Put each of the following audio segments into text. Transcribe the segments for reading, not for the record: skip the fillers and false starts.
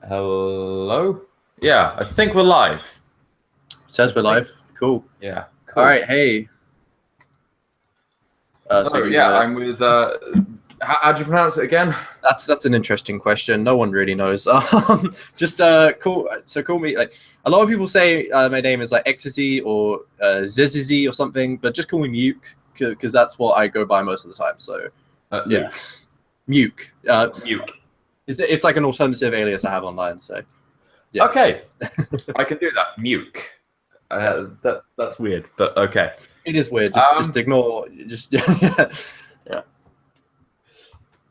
Hello? Yeah, I think we're live. Says we're live. Cool. Yeah, cool. All right, hey. I'm with. How do you pronounce it again? That's an interesting question. No one really knows. Just cool. So call me like a lot of people say my name is like Xexizy or Xexizy or something, but just call me Muke because that's what I go by most of the time. So yeah, Muke. Muke. It's like an alternative alias I have online. So yeah. Okay, I can do that. Muke. That's weird, but okay. It is weird. Just ignore. Just yeah.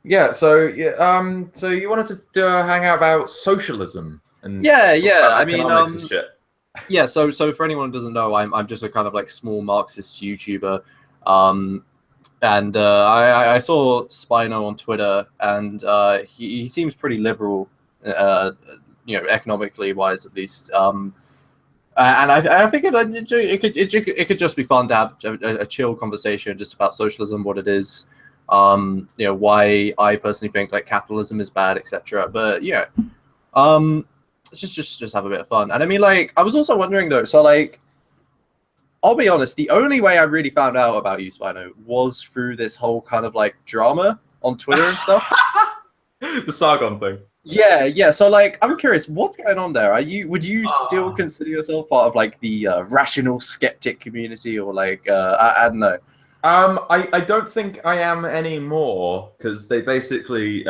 Yeah. So you wanted to hang out about socialism and I mean, economics and shit. Yeah. So for anyone who doesn't know, I'm just a kind of like small Marxist YouTuber, and I saw Spino on Twitter, and he seems pretty liberal, economically wise at least. And I think it could just be fun to have a chill conversation just about socialism, what it is, why I personally think like capitalism is bad, etc. But yeah, just have a bit of fun. And I mean, like, I was also wondering though, so like, I'll be honest, the only way I really found out about you, Spino, was through this whole kind of like drama on Twitter and stuff. The Sargon thing. Yeah. So like, I'm curious, what's going on there? Would you still consider yourself part of like the rational skeptic community, or like I don't know? I don't think I am anymore because they basically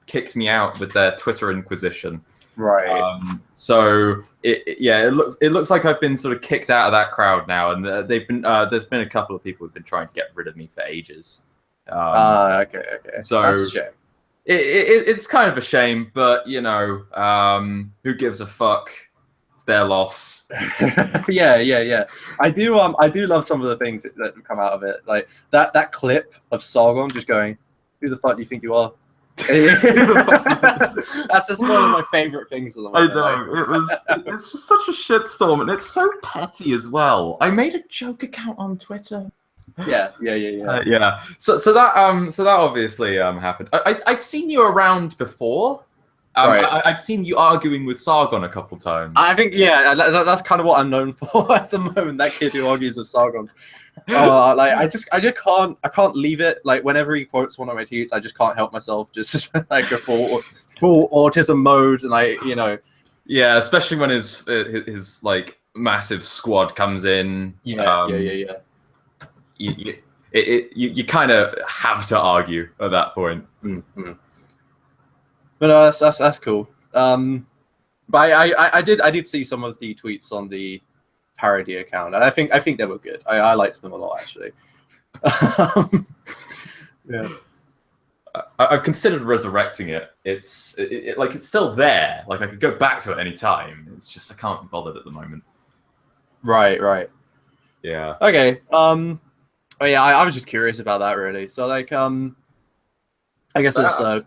kicked me out with their Twitter Inquisition. Right. So it looks like I've been sort of kicked out of that crowd now, and there's been a couple of people who've been trying to get rid of me for ages. Okay. So that's a shame. It's kind of a shame, but who gives a fuck? It's their loss. Yeah. I do love some of the things that come out of it, like that clip of Sargon just going, "Who the fuck do you think you are?" That's just one of my favorite things of the moment. I know, it's just such a shitstorm, and it's so petty as well. I made a joke account on Twitter. Yeah. So that obviously happened. I'd seen you around before. Right. I'd seen you arguing with Sargon a couple times. I think that's kind of what I'm known for at the moment. That kid who argues with Sargon. I can't leave it. Like, whenever he quotes one of my tweets, I just can't help myself. Just like a full autism mode, and Yeah, especially when his like massive squad comes in. Yeah. You kind of have to argue at that point. Mm-hmm. But no, that's cool. But I did see some of the tweets on the parody account, and I think they were good. I liked them a lot, actually. Yeah. I've considered resurrecting it. It's still there. Like, I could go back to it any time. It's just I can't be bothered at the moment. Right. Yeah. Okay. Oh yeah, I was just curious about that, really. So like, I guess let's kind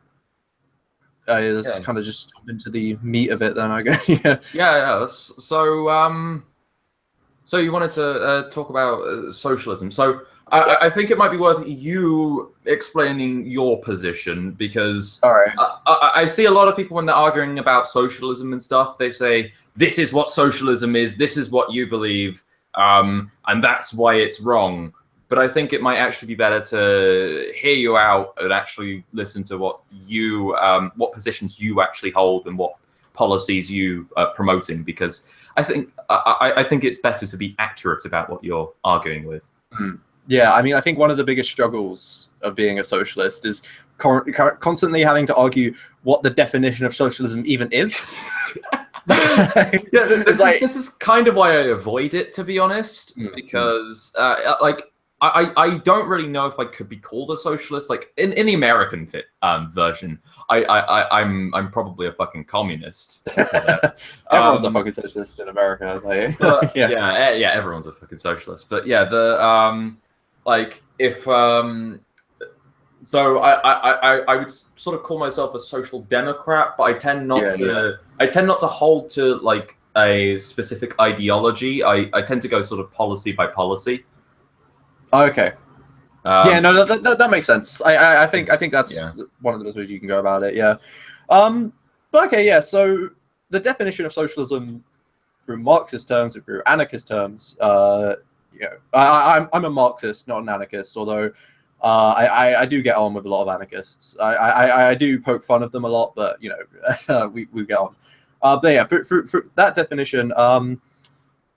of just jump into the meat of it then, I guess. Yeah. So you wanted to talk about socialism. So I think it might be worth you explaining your position, because all right. I see a lot of people when they're arguing about socialism and stuff, they say, this is what socialism is, this is what you believe, and that's why it's wrong. But I think it might actually be better to hear you out and actually listen to what positions you actually hold and what policies you are promoting, because I think it's better to be accurate about what you're arguing with. Yeah, I mean, I think one of the biggest struggles of being a socialist is constantly having to argue what the definition of socialism even is. This is kind of why I avoid it, to be honest, because I don't really know if I could be called a socialist. Like, in the American version, I'm probably a fucking communist. Everyone's a fucking socialist in America. Yeah, everyone's a fucking socialist. But yeah, so I would sort of call myself a social democrat, but I tend not to hold to like a specific ideology. I tend to go sort of policy by policy. Okay. Yeah, no, that makes sense. I think that's yeah. one of the best ways you can go about it. Yeah. But okay, yeah. So the definition of socialism through Marxist terms and through anarchist terms, I'm a Marxist, not an anarchist, although I do get on with a lot of anarchists. I do poke fun of them a lot, but we get on. But yeah, for that definition,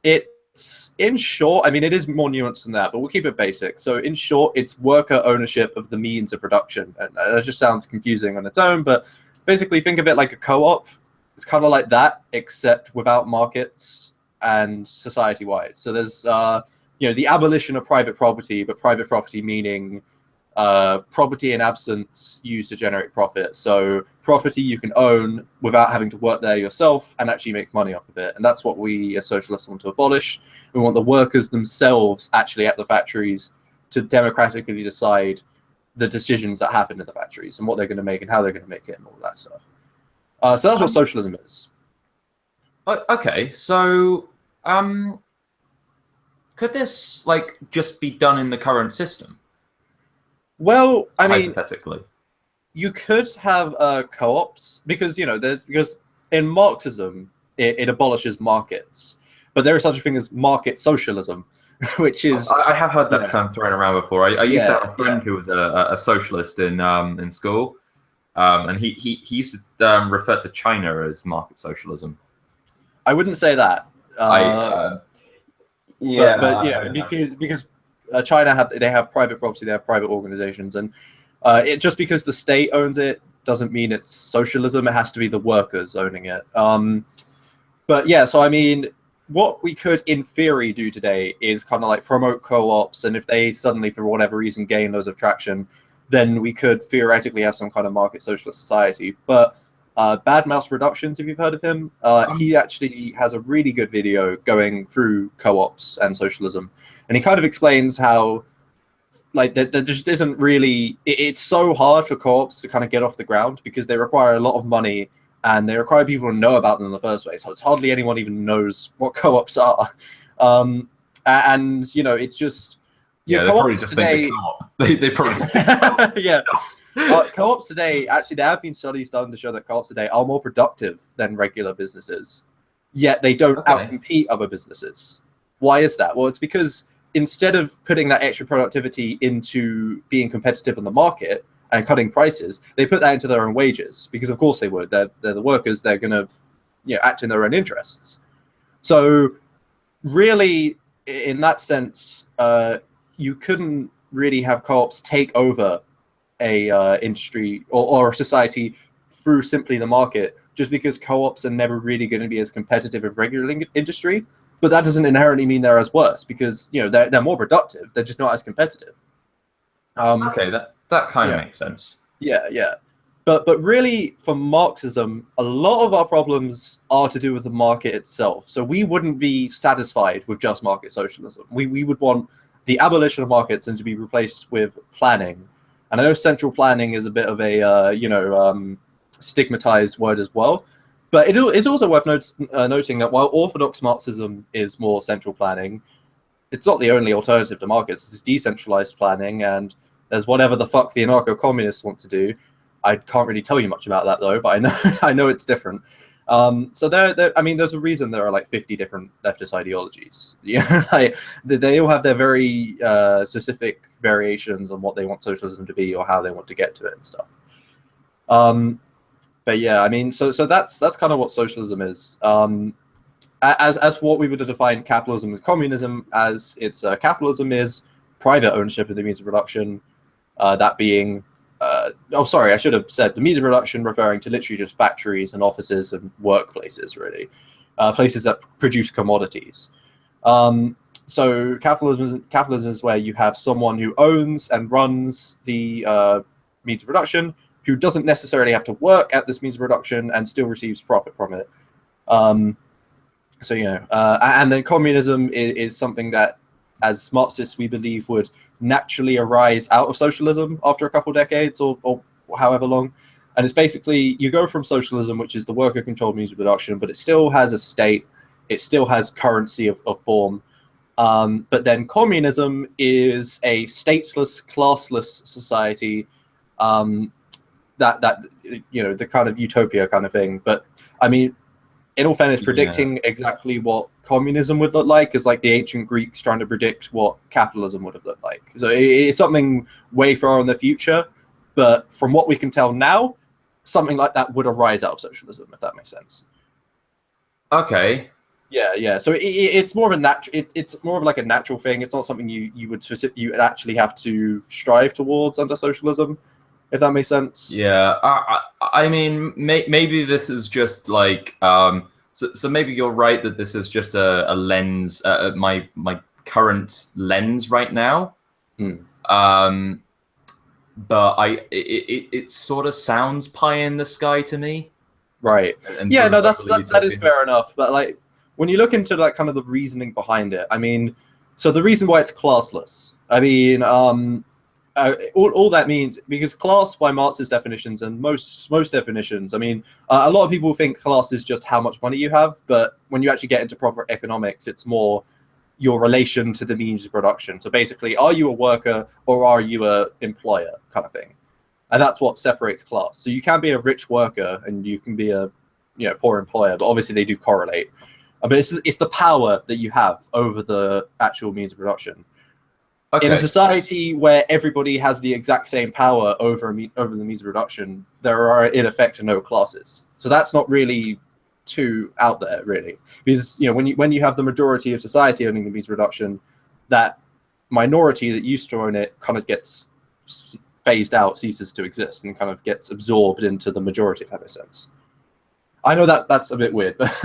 it's in short. I mean, it is more nuanced than that, but we'll keep it basic. So in short, it's worker ownership of the means of production, and that just sounds confusing on its own. But basically, think of it like a co-op. It's kind of like that, except without markets and society-wide. So there's the abolition of private property, but private property meaning property in absence used to generate profit. So property you can own without having to work there yourself and actually make money off of it. And that's what we as socialists want to abolish. We want the workers themselves actually at the factories to democratically decide the decisions that happen in the factories and what they're going to make and how they're going to make it and all that stuff. So that's what socialism is. Okay, so could this just be done in the current system? Well, I mean, hypothetically, you could have co-ops because because in Marxism it abolishes markets, but there is such a thing as market socialism, which is I have heard that term thrown around before. I used to have a friend who was a socialist in school, and he used to refer to China as market socialism. I wouldn't say that. But because China have private property, they have private organizations, and just because the state owns it doesn't mean it's socialism. It has to be the workers owning it. But yeah, so I mean, what we could in theory do today is kind of like promote co-ops, and if they suddenly for whatever reason gain loads of traction, then we could theoretically have some kind of market socialist society. But Bad Mouse Productions, if you've heard of him, he actually has a really good video going through co-ops and socialism, and he kind of explains how there just isn't really. It's so hard for co-ops to kind of get off the ground because they require a lot of money and they require people to know about them in the first place. So it's hardly anyone even knows what co-ops are, and it's just they probably just think co-op. They probably just think yeah. Co-ops today, actually, there have been studies done to show that co-ops today are more productive than regular businesses, yet they don't outcompete other businesses. Why is that? Well, it's because instead of putting that extra productivity into being competitive on the market and cutting prices, they put that into their own wages because, of course, they would. They're the workers. They're going to act in their own interests. So, really, in that sense, you couldn't really have co-ops take over a industry or a society through simply the market, just because co-ops are never really going to be as competitive as regular industry. But that doesn't inherently mean they're as worse because they're more productive. They're just not as competitive. Okay, that kind of makes sense. Yeah. But really, for Marxism, a lot of our problems are to do with the market itself. So we wouldn't be satisfied with just market socialism. We would want the abolition of markets and to be replaced with planning. And I know central planning is a bit of a stigmatized word as well, but it's also worth noting that while orthodox Marxism is more central planning, it's not the only alternative to markets. This is decentralized planning, and there's whatever the fuck the anarcho-communists want to do. I can't really tell you much about that though, but I know it's different. So there's a reason there are like 50 different leftist ideologies. They all have their very specific variations on what they want socialism to be or how they want to get to it and stuff. But yeah, I mean, so that's kind of what socialism is. As for what we would define capitalism as communism, as it's capitalism is private ownership of the means of production, that being sorry, I should have said the means of production referring to literally just factories and offices and workplaces, really. Places that produce commodities. So capitalism is where you have someone who owns and runs the means of production, who doesn't necessarily have to work at this means of production and still receives profit from it. And then communism is something that, as Marxists, we believe would naturally arise out of socialism after a couple decades or however long. And it's basically, you go from socialism, which is the worker-controlled means of production, but it still has a state, it still has currency of form, But then communism is a stateless, classless society. That the kind of utopia kind of thing. But I mean, in all fairness, predicting exactly what communism would look like is like the ancient Greeks trying to predict what capitalism would have looked like. So it's something way far in the future. But from what we can tell now, something like that would arise out of socialism, if that makes sense. Okay. Yeah. So it's more of a it's more of like a natural thing. It's not something you would actually have to strive towards under socialism, if that makes sense. Yeah. I mean, maybe this is just like so maybe you're right that this is just a lens, my current lens right now. But it sort of sounds pie in the sky to me. Right. Yeah, no, that is fair enough. But like when you look into like kind of the reasoning behind it, I mean, so the reason why it's classless, I mean, all that means, because class by Marx's definitions and most definitions, I mean, a lot of people think class is just how much money you have, but when you actually get into proper economics, it's more your relation to the means of production. So basically, are you a worker or are you a employer kind of thing? And that's what separates class. So you can be a rich worker and you can be a poor employer, but obviously they do correlate. But it's the power that you have over the actual means of production. Okay. In a society where everybody has the exact same power over the means of production, there are in effect no classes. So that's not really too out there, really, because when you have the majority of society owning the means of production, that minority that used to own it kind of gets phased out, ceases to exist, and kind of gets absorbed into the majority, if that makes sense. I know that's a bit weird, but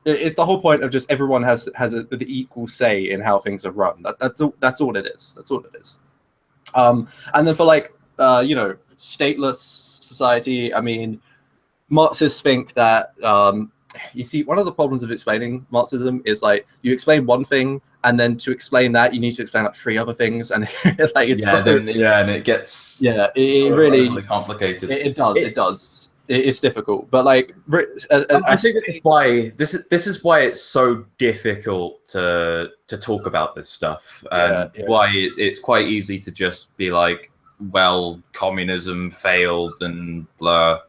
it's the whole point of just everyone has the equal say in how things are run. That's all it is. That's all it is. And then for like stateless society, I mean, Marxists think that you see, one of the problems of explaining Marxism is like you explain one thing, and then to explain that you need to explain like 3 other things, and like it's and it gets it really complicated. It does. It's difficult, but like I think this is why it's so difficult to talk about this stuff, and why it's quite easy to just be like, well, communism failed and blah.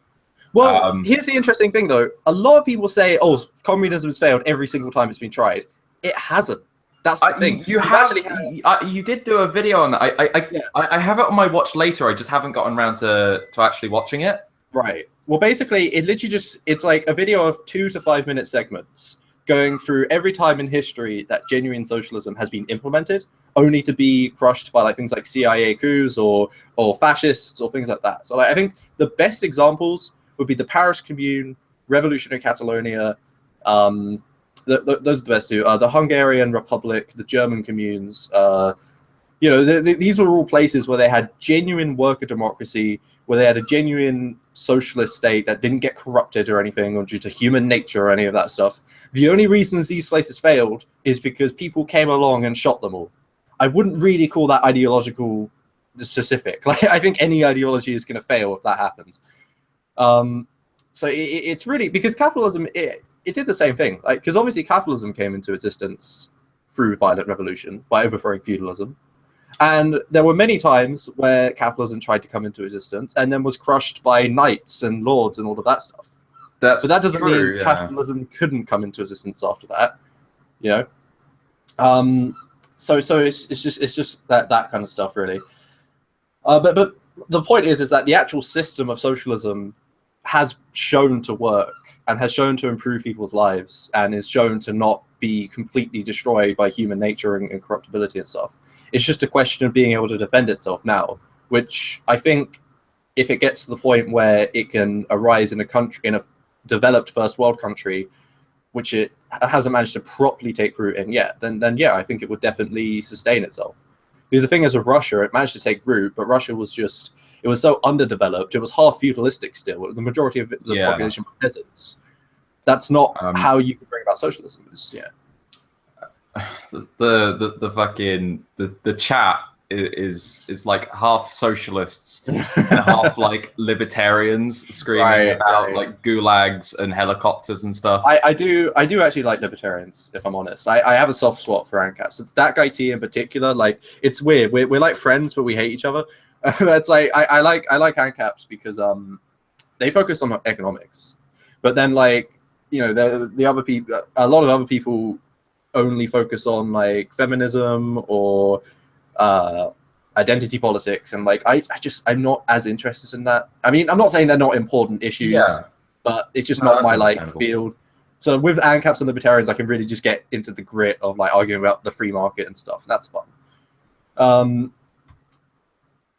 Well, here's the interesting thing, though. A lot of people say, "Oh, communism's failed every single time it's been tried." It hasn't. That's the thing. You did do a video on that. I have it on my watch later. I just haven't gotten around to actually watching it. Right. Well, basically, it literally it's like a video of 2 to 5 minute segments going through every time in history that genuine socialism has been implemented, only to be crushed by like things like CIA coups or fascists or things like that. So like, I think the best examples would be the Paris Commune, Revolutionary Catalonia. Those are the best 2. The Hungarian Republic, the German communes. These were all places where they had genuine worker democracy, where they had a genuine socialist state that didn't get corrupted or anything, or due to human nature or any of that stuff. The only reasons these places failed is because people came along and shot them all. I wouldn't really call that ideological specific. Like, I think any ideology is going to fail if that happens. So it's really because capitalism, it did the same thing. Like, because obviously capitalism came into existence through violent revolution by overthrowing feudalism. And there were many times where capitalism tried to come into existence and then was crushed by knights and lords and all of that stuff. But that doesn't mean capitalism couldn't come into existence after that, So it's just that kind of stuff, really. But the point is that the actual system of socialism has shown to work and has shown to improve people's lives and is shown to not be completely destroyed by human nature and corruptibility and stuff. It's just a question of being able to defend itself now, which I think if it gets to the point where it can arise in a developed first world country, which it hasn't managed to properly take root in yet, then yeah, I think it would definitely sustain itself. Because the thing is with Russia, it managed to take root, but Russia was it was so underdeveloped, it was half feudalistic still. The majority of the population were peasants. That's not how you can bring about socialism. The fucking the chat is like half socialists and half like libertarians screaming about like gulags and helicopters and stuff. I do actually like libertarians, if I'm honest. I have a soft spot for ANCAP. So that guy T in particular, like, it's weird. We're like friends, but we hate each other. It's like I like ANCAPs because they focus on economics, but then like, you know, the other people, a lot of other people only focus on like feminism or identity politics, and like I'm not as interested in that. I mean, I'm not saying they're not important issues, but it's just not my like field. So with ANCAPs and libertarians, I can really just get into the grit of like arguing about the free market and stuff. And that's fun.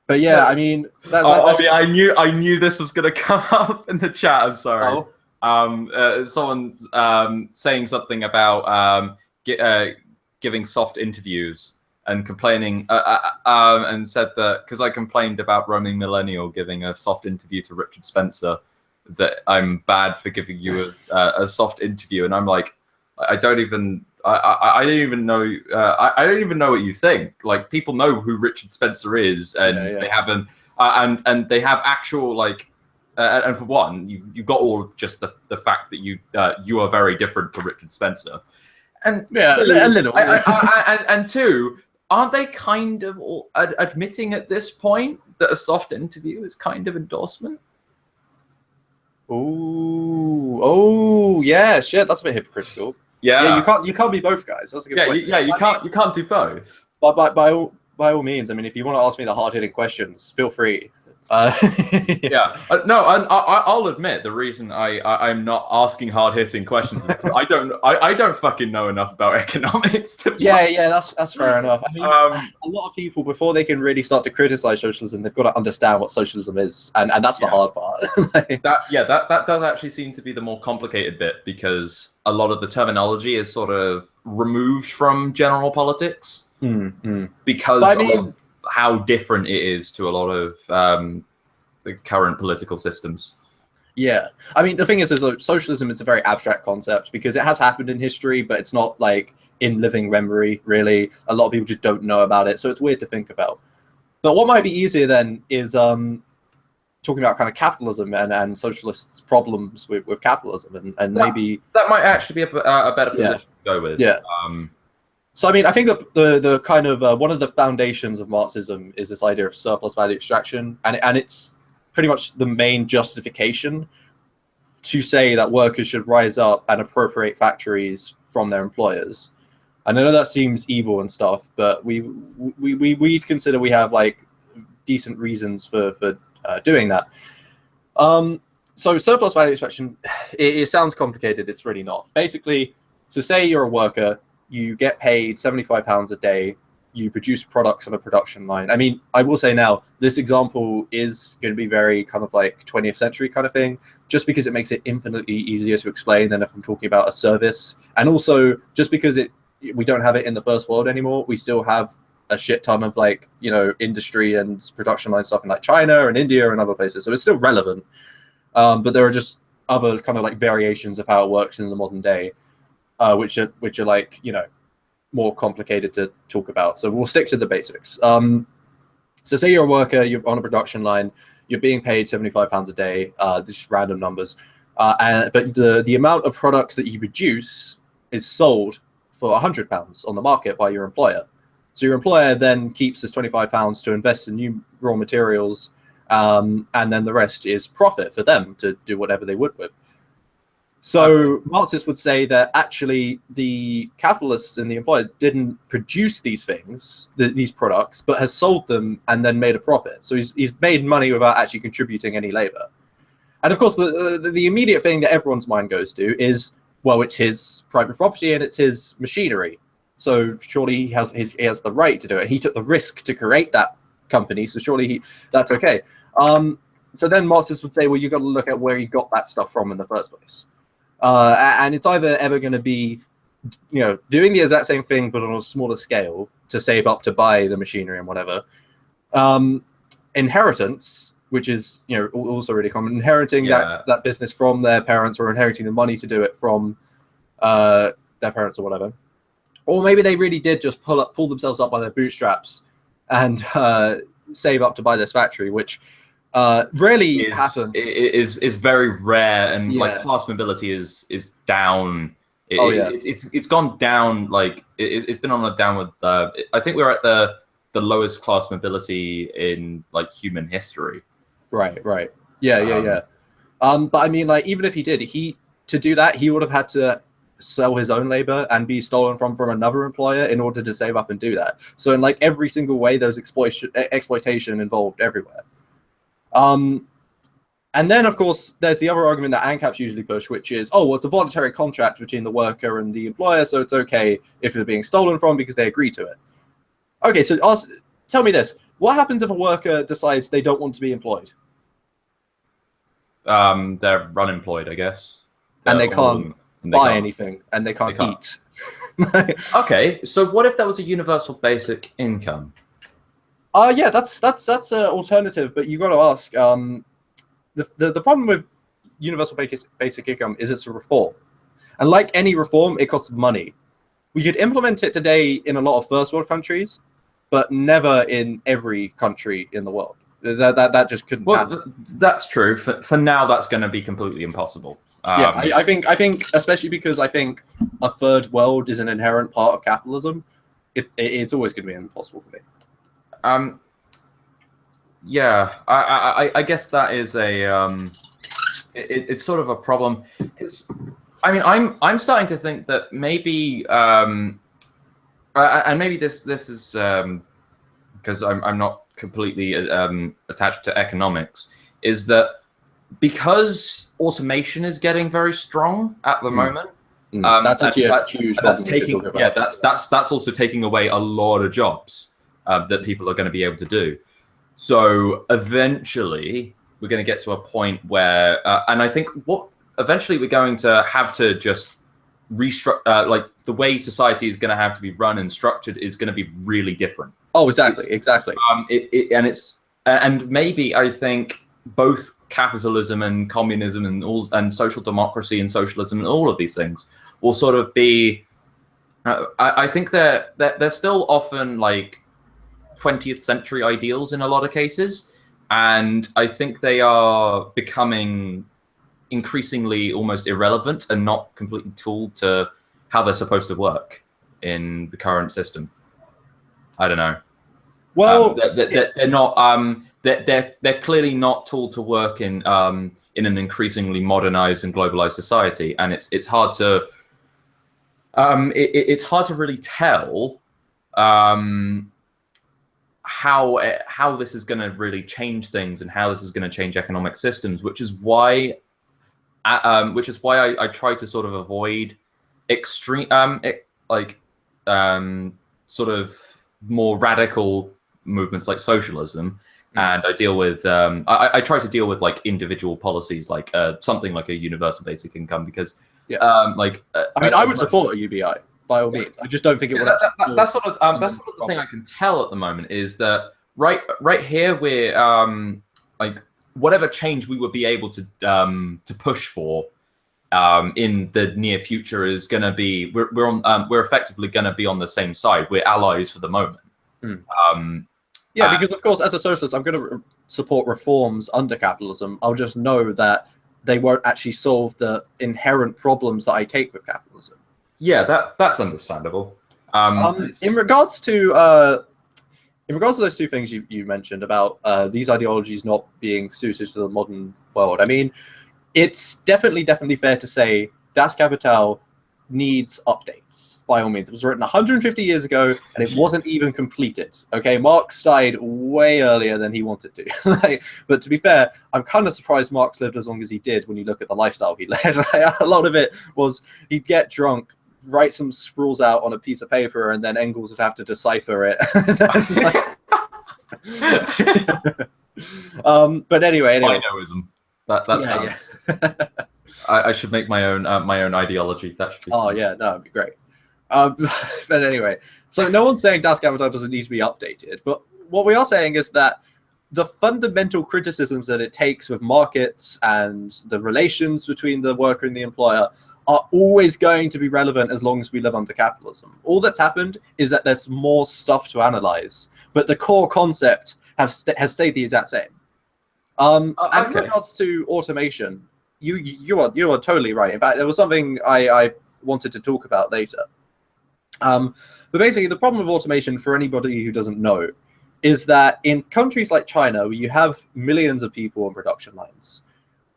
But yeah, I mean, I knew this was gonna come up in the chat. I'm sorry. Someone's saying something about giving soft interviews and complaining, and said that because I complained about Roaming Millennial giving a soft interview to Richard Spencer, that I'm bad for giving you a soft interview, and I'm like, I don't even know. I don't even know what you think. Like, people know who Richard Spencer is, and they haven't, and they have actual like, and for one, you got all of just the fact that you are very different to Richard Spencer, and a little, and two, aren't they kind of admitting at this point that a soft interview is kind of endorsement? Oh, yeah, shit, that's a bit hypocritical. Yeah, you can't be both guys. That's a good point. You can't do both. But by all means, I mean, if you want to ask me the hard-hitting questions, feel free. No, and I'll admit the reason I'm not asking hard-hitting questions is I don't fucking know enough about economics to that's fair enough. I mean, a lot of people, before they can really start to criticize socialism, they've got to understand what socialism is, and that's the hard part. that does actually seem to be the more complicated bit, because a lot of the terminology is sort of removed from general politics because of how different it is to a lot of the current political systems. Yeah, I mean, the thing is socialism is a very abstract concept because it has happened in history, but it's not like in living memory, really. A lot of people just don't know about it, so it's weird to think about. But what might be easier then is talking about kind of capitalism and socialists' problems with capitalism, and maybe that might actually be a better position to go with. Yeah. So, I mean, I think the kind of one of the foundations of Marxism is this idea of surplus value extraction, and it's pretty much the main justification to say that workers should rise up and appropriate factories from their employers. And I know that seems evil and stuff, but we'd consider we have like decent reasons for doing that. So surplus value extraction, it sounds complicated. It's really not. Basically, so say you're a worker. You get paid £75 a day. You produce products on a production line. I mean, I will say now, this example is going to be very kind of like 20th century kind of thing, just because it makes it infinitely easier to explain than if I'm talking about a service. And also, just because we don't have it in the first world anymore, we still have a shit ton of like, you know, industry and production line stuff in like China and India and other places. So it's still relevant. But there are just other kind of like variations of how it works in the modern day. Which are like, you know, more complicated to talk about. So we'll stick to the basics. So say you're a worker, you're on a production line, you're being paid £75 a day, just random numbers. But the amount of products that you produce is sold for £100 on the market by your employer. So your employer then keeps this £25 to invest in new raw materials, and then the rest is profit for them to do whatever they would with. So Marxists would say that actually the capitalists and the employer didn't produce these things, these products, but has sold them and then made a profit. So he's made money without actually contributing any labor. And of course, the immediate thing that everyone's mind goes to is, well, it's his private property and it's his machinery. So surely he has the right to do it. He took the risk to create that company, so surely that's okay. So then Marxists would say, well, you've got to look at where he got that stuff from in the first place. And it's either ever going to be, you know, doing the exact same thing but on a smaller scale to save up to buy the machinery and whatever. Inheritance, which is, you know, also really common, inheriting that business from their parents, or inheriting the money to do it from their parents or whatever. Or maybe they really did just pull themselves up by their bootstraps and save up to buy this factory, which rarely happens. Is very rare, and Yeah. like class mobility is down. Yeah. It's gone down. Like it's been on a downward. I think we're at the lowest class mobility in like human history. Right. Yeah. But I mean, like, even if he did, to do that, he would have had to sell his own labor and be stolen from another employer in order to save up and do that. So in like every single way, there's exploitation involved everywhere. And then, of course, there's the other argument that ANCAPs usually push, which is, oh, well, it's a voluntary contract between the worker and the employer, so it's okay if they're being stolen from because they agree to it. Okay, so tell me this. What happens if a worker decides they don't want to be employed? They're unemployed, I guess. And they can't buy anything, and they can't eat. Okay, so what if that was a universal basic income? Yeah, that's an alternative, but you got to ask. The problem with universal basic income is it's a reform, and like any reform, it costs money. We could implement it today in a lot of first world countries, but never in every country in the world. That just couldn't happen. That's true. For now, that's going to be completely impossible. Yeah, I think especially because I think a third world is an inherent part of capitalism. It's always going to be impossible for me. Yeah, I guess that is it's sort of a problem. I mean, I'm starting to think that maybe and maybe this is because I'm not completely attached to economics, is that because automation is getting very strong at the moment. That's actually a huge problem. That's also taking away a lot of jobs that people are going to be able to do. So eventually, we're going to get to a point where, and I think eventually we're going to have to just restructure, like the way society is going to have to be run and structured is going to be really different. Oh, exactly. And maybe I think both capitalism and communism and social democracy and socialism and all of these things will sort of be. I think they're still often like 20th century ideals in a lot of cases, and I think they are becoming increasingly almost irrelevant and not completely tooled to how they're supposed to work in the current system. I don't know. Well, they're not. They're clearly not tooled to work in an increasingly modernized and globalized society, and it's hard to it's hard to really tell how this is going to really change things and how this is going to change economic systems, which is why I try to sort of avoid extreme sort of more radical movements like socialism. And I deal with I try to deal with like individual policies, like something like a universal basic income, because I mean, I would support a UBI by all means. I just don't think it would. That's sort of the thing I can tell at the moment is that right here we're like whatever change we would be able to push for in the near future is going to be we're effectively going to be on the same side. We're allies for the moment. Yeah, because of course, as a socialist, I'm going to support reforms under capitalism. I'll just know that they won't actually solve the inherent problems that I take with capitalism. Yeah, that's understandable. In regards to those two things you mentioned about these ideologies not being suited to the modern world, I mean, it's definitely fair to say Das Kapital needs updates by all means. It was written 150 years ago and it wasn't even completed. Okay, Marx died way earlier than he wanted to. But to be fair, I'm kind of surprised Marx lived as long as he did when you look at the lifestyle he led. A lot of it was he'd get drunk, write some scrawls out on a piece of paper, and then Engels would have to decipher it. But anyway. Binoism. That sounds. Yeah. I should make my own ideology. That should be. Oh yeah, no, it'd be great. But anyway, so no one's saying Das Kapital doesn't need to be updated, but what we are saying is that the fundamental criticisms that it takes with markets and the relations between the worker and the employer are always going to be relevant as long as we live under capitalism. All that's happened is that there's more stuff to analyze. but the core concept has stayed the exact same. And in regards to automation, you are totally right. In fact, there was something I wanted to talk about later. But basically, the problem with automation, for anybody who doesn't know, is that in countries like China, where you have millions of people on production lines,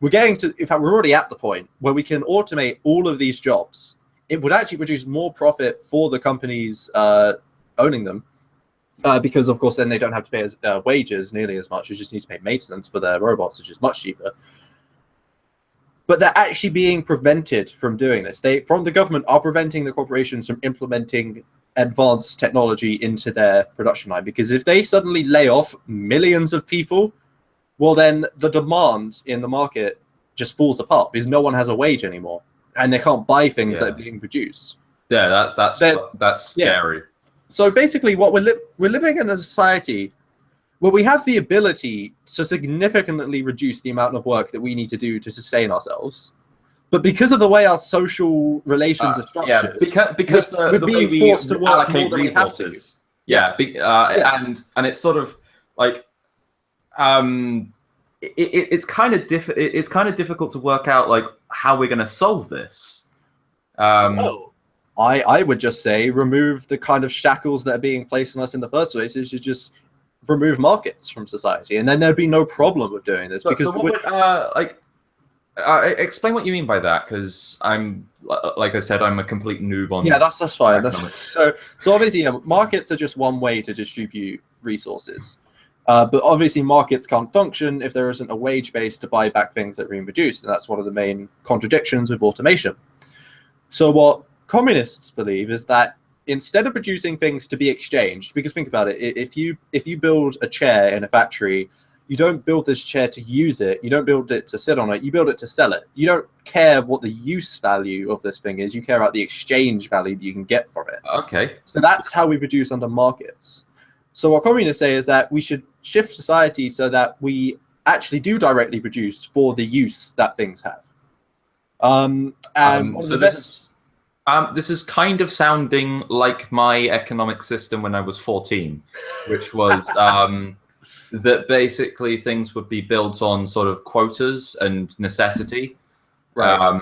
we're getting to, in fact, we're already at the point where we can automate all of these jobs. It would actually produce more profit for the companies owning them, because, of course, then they don't have to pay wages nearly as much. You just need to pay maintenance for their robots, which is much cheaper. But they're actually being prevented from doing this. They, from the government, are preventing the corporations from implementing advanced technology into their production line. Because if they suddenly lay off millions of people, well, then the demand in the market just falls apart because no one has a wage anymore, and they can't buy things that are being produced. Yeah, that's scary. Yeah. So basically, what we're living in a society where we have the ability to significantly reduce the amount of work that we need to do to sustain ourselves, but because of the way our social relations are structured, because we're the being way we forced to work allocate more than resources. we have to. And it's sort of like it's kind of difficult to work out like how we're going to solve this. I would just say remove the kind of shackles that are being placed on us in the first place. Is just remove markets from society, and then there'd be no problem with doing this. Because explain what you mean by that, because I'm, like I said, I'm a complete noob on. Yeah, that's fine. So obviously, markets are just one way to distribute resources, but obviously markets can't function if there isn't a wage base to buy back things that are being produced, and that's one of the main contradictions with automation. So what communists believe is that instead of producing things to be exchanged, because think about it, if you build a chair in a factory, you don't build this chair to use it, you don't build it to sit on it, you build it to sell it. You don't care what the use value of this thing is, you care about the exchange value that you can get from it. Okay. So that's how we produce under markets. So what communists say is that we should shift society so that we actually do directly produce for the use that things have. This is kind of sounding like my economic system when I was 14, which was that basically things would be built on sort of quotas and necessity, right?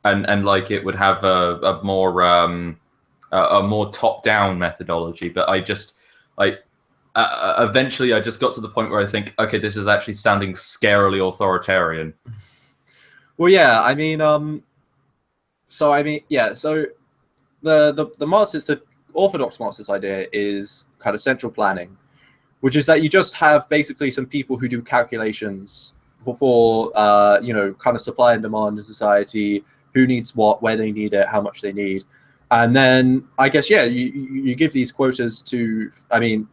And like it would have a more top-down methodology. But I just eventually I just got to the point where I think, okay, this is actually sounding scarily authoritarian. Well, yeah, I mean, So the Marxist, the orthodox Marxist idea is kind of central planning, which is that you just have basically some people who do calculations for kind of supply and demand in society, who needs what, where they need it, how much they need, and then I guess you give these quotas to. I mean,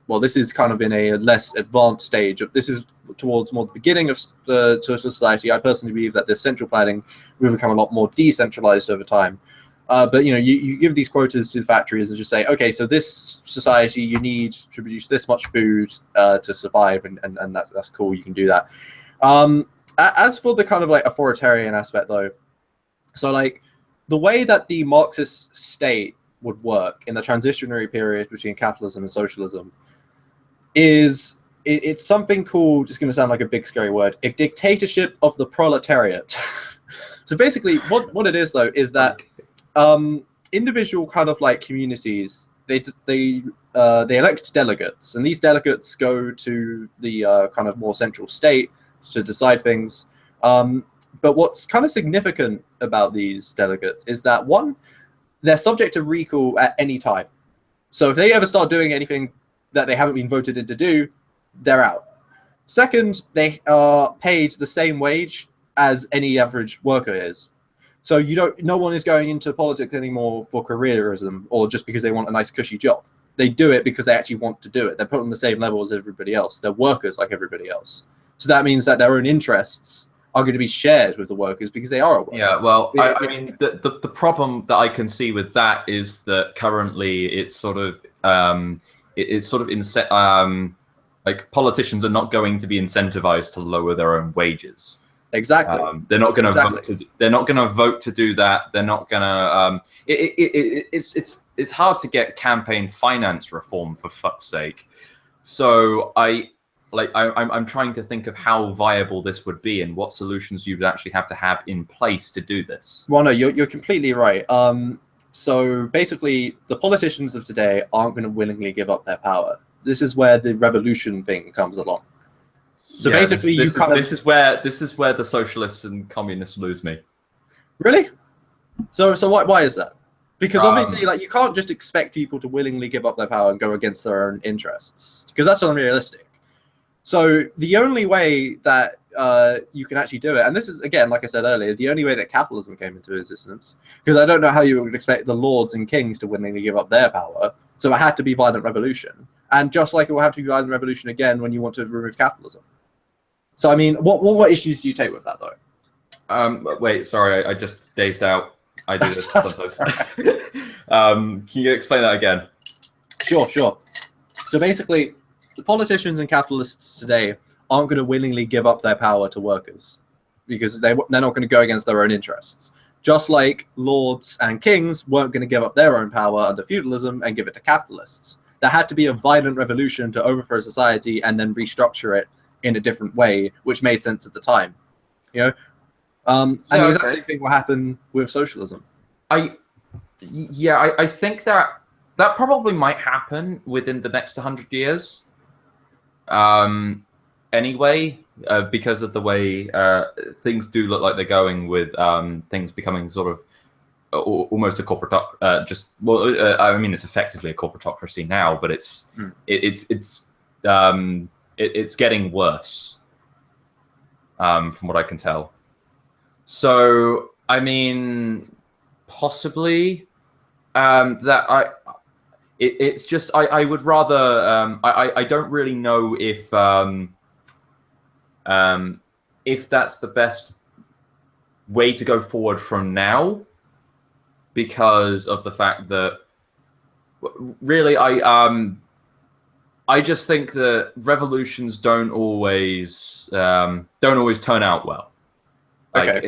well, this is kind of in a less advanced stage. This is towards more the beginning of the social society. I personally believe that the central planning will become a lot more decentralized over time. But you give these quotas to the factories and just say, okay, so this society, you need to produce this much food to survive, and that's cool. You can do that. As for the kind of like authoritarian aspect, though, so like the way that the Marxist state would work in the transitionary period between capitalism and socialism is it's something called, it's going to sound like a big scary word, a dictatorship of the proletariat. So basically what it is, though, is that individual kind of like communities, they elect delegates, and these delegates go to the kind of more central state to decide things. But what's kind of significant about these delegates is that, one, they're subject to recall at any time. So if they ever start doing anything that they haven't been voted in to do, they're out. Second, they are paid the same wage as any average worker is. So no one is going into politics anymore for careerism or just because they want a nice cushy job. They do it because they actually want to do it. They're put on the same level as everybody else. They're workers like everybody else. So that means that their own interests are going to be shared with the workers because they are a worker. Yeah, well, I mean, the problem that I can see with that is that currently it's sort of like politicians are not going to be incentivized to lower their own wages. Exactly. They're not going to vote to. They're not going to vote to do that. They're not going to. It's it's hard to get campaign finance reform, for fuck's sake. So I'm trying to think of how viable this would be and what solutions you would actually have to have in place to do this. Well, no, you're completely right. So basically, the politicians of today aren't going to willingly give up their power. This is where the revolution thing comes along. So Yeah, basically, this is where the socialists and communists lose me. Really? So why is that? Because obviously, like, you can't just expect people to willingly give up their power and go against their own interests, because that's unrealistic. So the only way that you can actually do it, and this is, again, like I said earlier, the only way that capitalism came into existence, because I don't know how you would expect the lords and kings to willingly give up their power, so it had to be violent revolution. And just like it will have to be violent revolution again when you want to remove capitalism. So, I mean, what issues do you take with that, though? Wait, sorry, I just dazed out. I do this sometimes. Can you explain that again? Sure. So basically, the politicians and capitalists today aren't going to willingly give up their power to workers because they're not going to go against their own interests. Just like lords and kings weren't going to give up their own power under feudalism and give it to capitalists. There had to be a violent revolution to overthrow society and then restructure it in a different way, which made sense at the time. You know? And the exact same thing will happen with socialism. I think that probably might happen within the next 100 years. Anyway, because of the way things do look like they're going, with things becoming sort of almost a corporate, I mean, it's effectively a corporatocracy now, but it's getting worse, from what I can tell. So, I mean, possibly it's just I would rather I don't really know if that's the best way to go forward from now, because of the fact that really I just think that revolutions don't always turn out well. Like,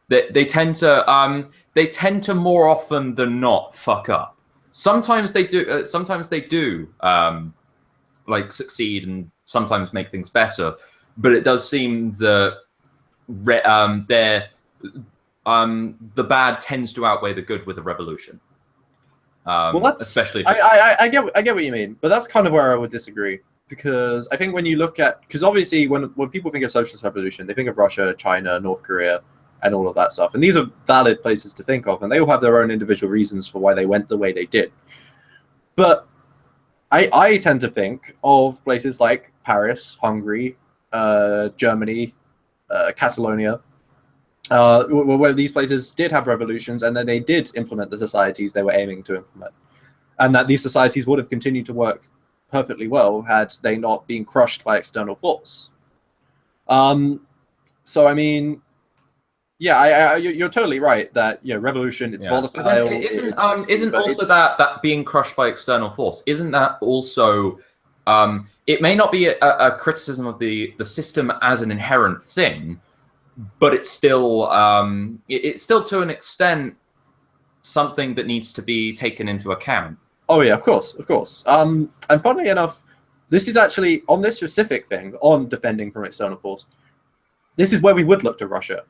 they tend to more often than not fuck up. Sometimes they do. Like, succeed and sometimes make things better. But it does seem that the bad tends to outweigh the good with a revolution. Well, that's especially. I get what you mean, but that's kind of where I would disagree. Because I think when you look at, because obviously when people think of socialist revolution, they think of Russia, China, North Korea, and all of that stuff. And these are valid places to think of, and they all have their own individual reasons for why they went the way they did. But I tend to think of places like Paris, Hungary, Germany, Catalonia, where these places did have revolutions, and then they did implement the societies they were aiming to implement. And that these societies would have continued to work perfectly well had they not been crushed by external force. So I mean, yeah, you're totally right that revolution, it's volatile. But isn't also that being crushed by external force? Isn't that also it may not be a criticism of the system as an inherent thing, but it's still to an extent something that needs to be taken into account. Oh yeah, of course. And funnily enough, this is actually, on this specific thing, on defending from external force, this is where we would look to Russia.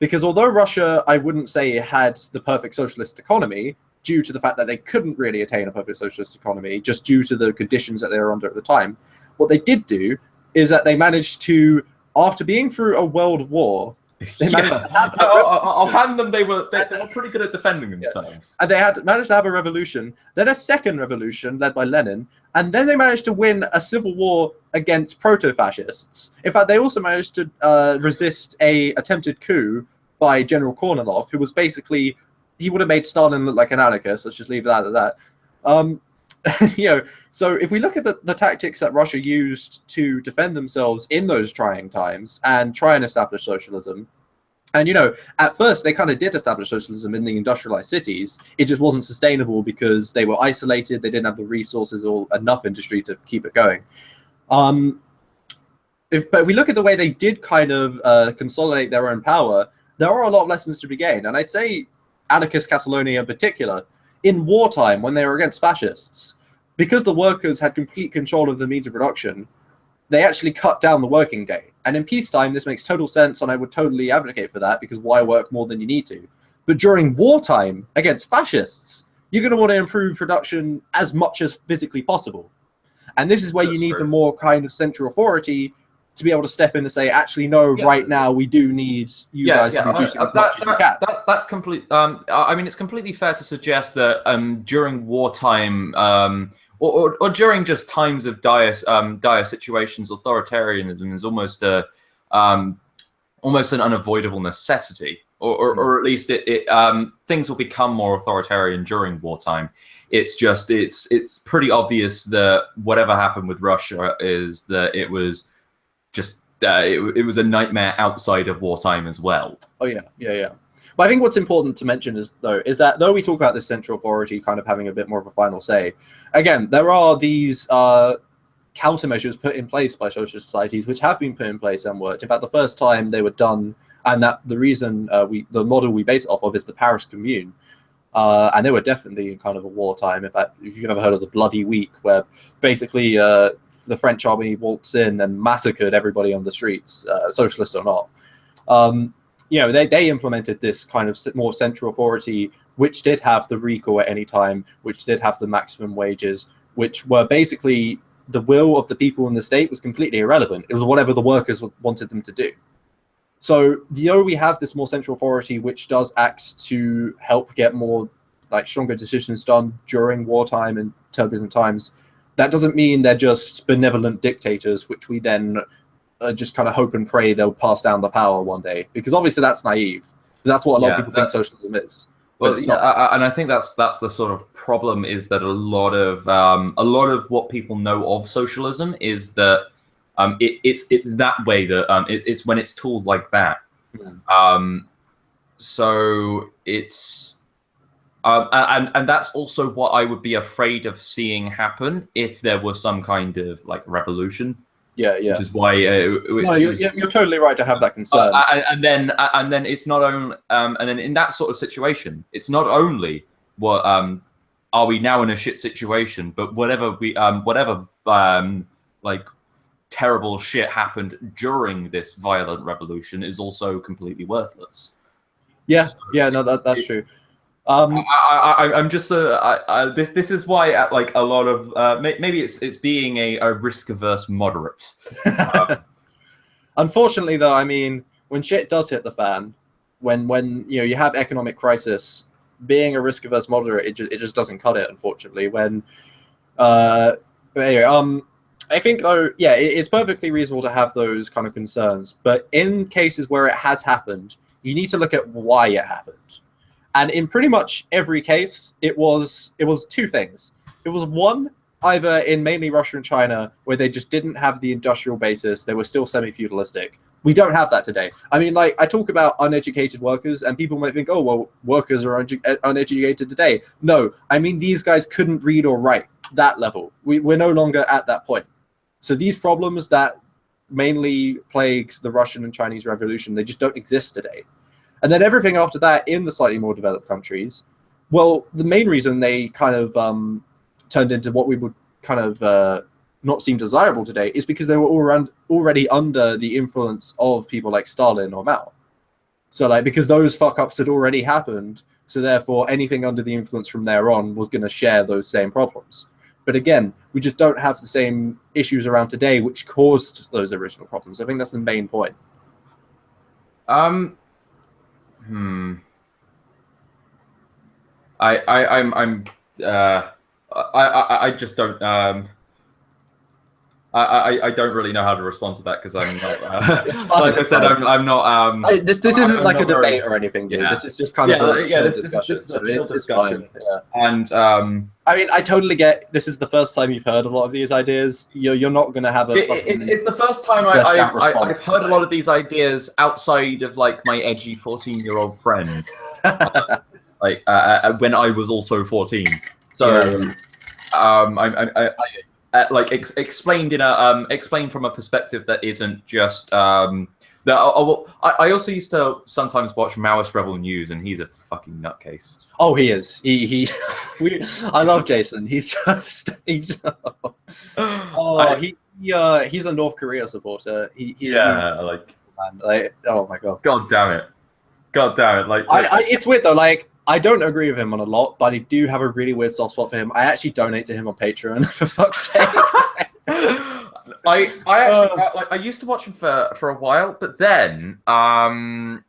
Because although Russia, I wouldn't say, had the perfect socialist economy, due to the fact that they couldn't really attain a perfect socialist economy, just due to the conditions that they were under at the time, what they did do is that they managed to, after being through a world war, they managed to have I'll hand them. They were pretty good at defending themselves. And they had managed to have a revolution, then a second revolution led by Lenin, and then they managed to win a civil war against proto-fascists. In fact, they also managed to resist a attempted coup by General Kornilov, who was basically, he would have made Stalin look like an anarchist. Let's just leave that at that. So if we look at the tactics that Russia used to defend themselves in those trying times and try and establish socialism, and at first they kind of did establish socialism in the industrialized cities, it just wasn't sustainable because they were isolated, they didn't have the resources or enough industry to keep it going. But if we look at the way they did kind of consolidate their own power, there are a lot of lessons to be gained. And I'd say anarchist Catalonia in particular in wartime, when they were against fascists, because the workers had complete control of the means of production, they actually cut down the working day. And in peacetime, this makes total sense, and I would totally advocate for that, because why work more than you need to? But during wartime, against fascists, you're going to want to improve production as much as physically possible. And this is where you need the more kind of central authority to be able to step in and say, actually, no, right now we do need you guys to reduce it as much as you can. That's complete. I mean, it's completely fair to suggest that during wartime, or during just times of dire situations, authoritarianism is almost an unavoidable necessity, or at least things will become more authoritarian during wartime. It's just it's pretty obvious that whatever happened with Russia is that it was just it was a nightmare outside of wartime as well. Oh yeah. But I think what's important to mention is that though we talk about this central authority kind of having a bit more of a final say, again, there are these countermeasures put in place by socialist societies which have been put in place and worked. In fact, the first time they were done, and that the reason the model we base it off of is the Paris Commune. And they were definitely in kind of a wartime. In fact, if you've ever heard of the Bloody Week, where basically the French army waltzed in and massacred everybody on the streets, socialist or not. They implemented this kind of more central authority, which did have the recall at any time, which did have the maximum wages, which were basically the will of the people in the state was completely irrelevant. It was whatever the workers wanted them to do. So though we have this more central authority, which does act to help get more stronger decisions done during wartime and turbulent times, that doesn't mean they're just benevolent dictators, which we then just kind of hope and pray they'll pass down the power one day. Because obviously that's naive. That's what a lot of people think socialism is. Well, and I think that's the sort of problem, is that a lot of what people know of socialism is that it's that way, that it's when it's tooled like that. So it's and that's also what I would be afraid of seeing happen if there was some kind of revolution. Yeah. Which is why you're totally right to have that concern. And then it's not only and then in that sort of situation, it's not only what are we now in a shit situation, but whatever terrible shit happened during this violent revolution is also completely worthless. That's true. I'm just this is why a lot of maybe it's being a risk averse moderate. Unfortunately, though, I mean, when shit does hit the fan, when you have economic crisis, being a risk averse moderate, it just doesn't cut it. Unfortunately, but anyway, I think though, it's perfectly reasonable to have those kind of concerns, but in cases where it has happened, you need to look at why it happened. And in pretty much every case, it was two things. It was one, either in mainly Russia and China, where they just didn't have the industrial basis, they were still semi-feudalistic. We don't have that today. I mean, I talk about uneducated workers, and people might think, oh, well, workers are uneducated today. No, I mean, these guys couldn't read or write that level. We're no longer at that point. So these problems that mainly plagued the Russian and Chinese Revolution, they just don't exist today. And then everything after that in the slightly more developed countries, well, the main reason they kind of turned into what we would kind of not seem desirable today is because they were already under the influence of people like Stalin or Mao. So because those fuck-ups had already happened, so therefore anything under the influence from there on was going to share those same problems. But again, we just don't have the same issues around today which caused those original problems. I think that's the main point. I just don't I don't really know how to respond to that, because I'm not like I said, I'm not this isn't like a debate or anything, dude. This is just kind of a discussion. This is a chill discussion. And I mean, I totally get this is the first time you've heard a lot of these ideas. You're not going to have it's the first time I've heard a lot of these ideas outside of my edgy 14-year-old friend, when I was also 14. So explained in a explained from a perspective that isn't just that. I also used to sometimes watch Maoist Rebel News, and he's a fucking nutcase. Oh, he is. I love Jason. He's he's a North Korea supporter. Oh my god. God damn it. Like, it's weird though. Like, I don't agree with him on a lot, but I do have a really weird soft spot for him. I actually donate to him on Patreon, for fuck's sake. I actually I used to watch him for a while, but then I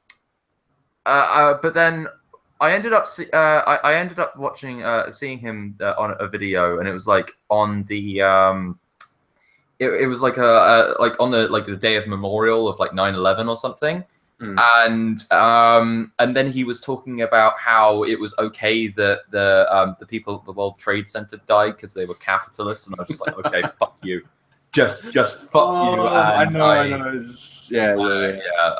ended up I ended up watching seeing him on a video, and it was like on the it was like like on the day of memorial of like 9/11 or something. And then he was talking about how it was okay that the people at the World Trade Center died because they were capitalists, and I was just like, okay, fuck you, just fuck you. And I know.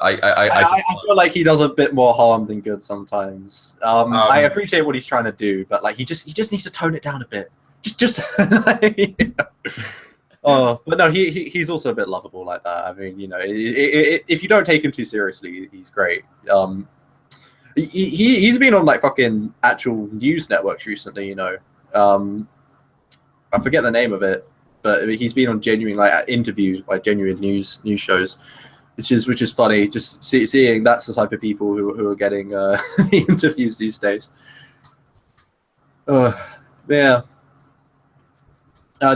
I feel like he does a bit more harm than good sometimes. I appreciate what he's trying to do, but like he just needs to tone it down a bit. Just like, oh, but no, he's also a bit lovable like that. I mean, you know, if you don't take him too seriously, he's great. He's been on like fucking actual news networks recently. You know, I forget the name of it, but he's been on genuine like interviews by genuine news shows, which is funny. Just seeing that's the type of people who are getting the interviews these days. Yeah.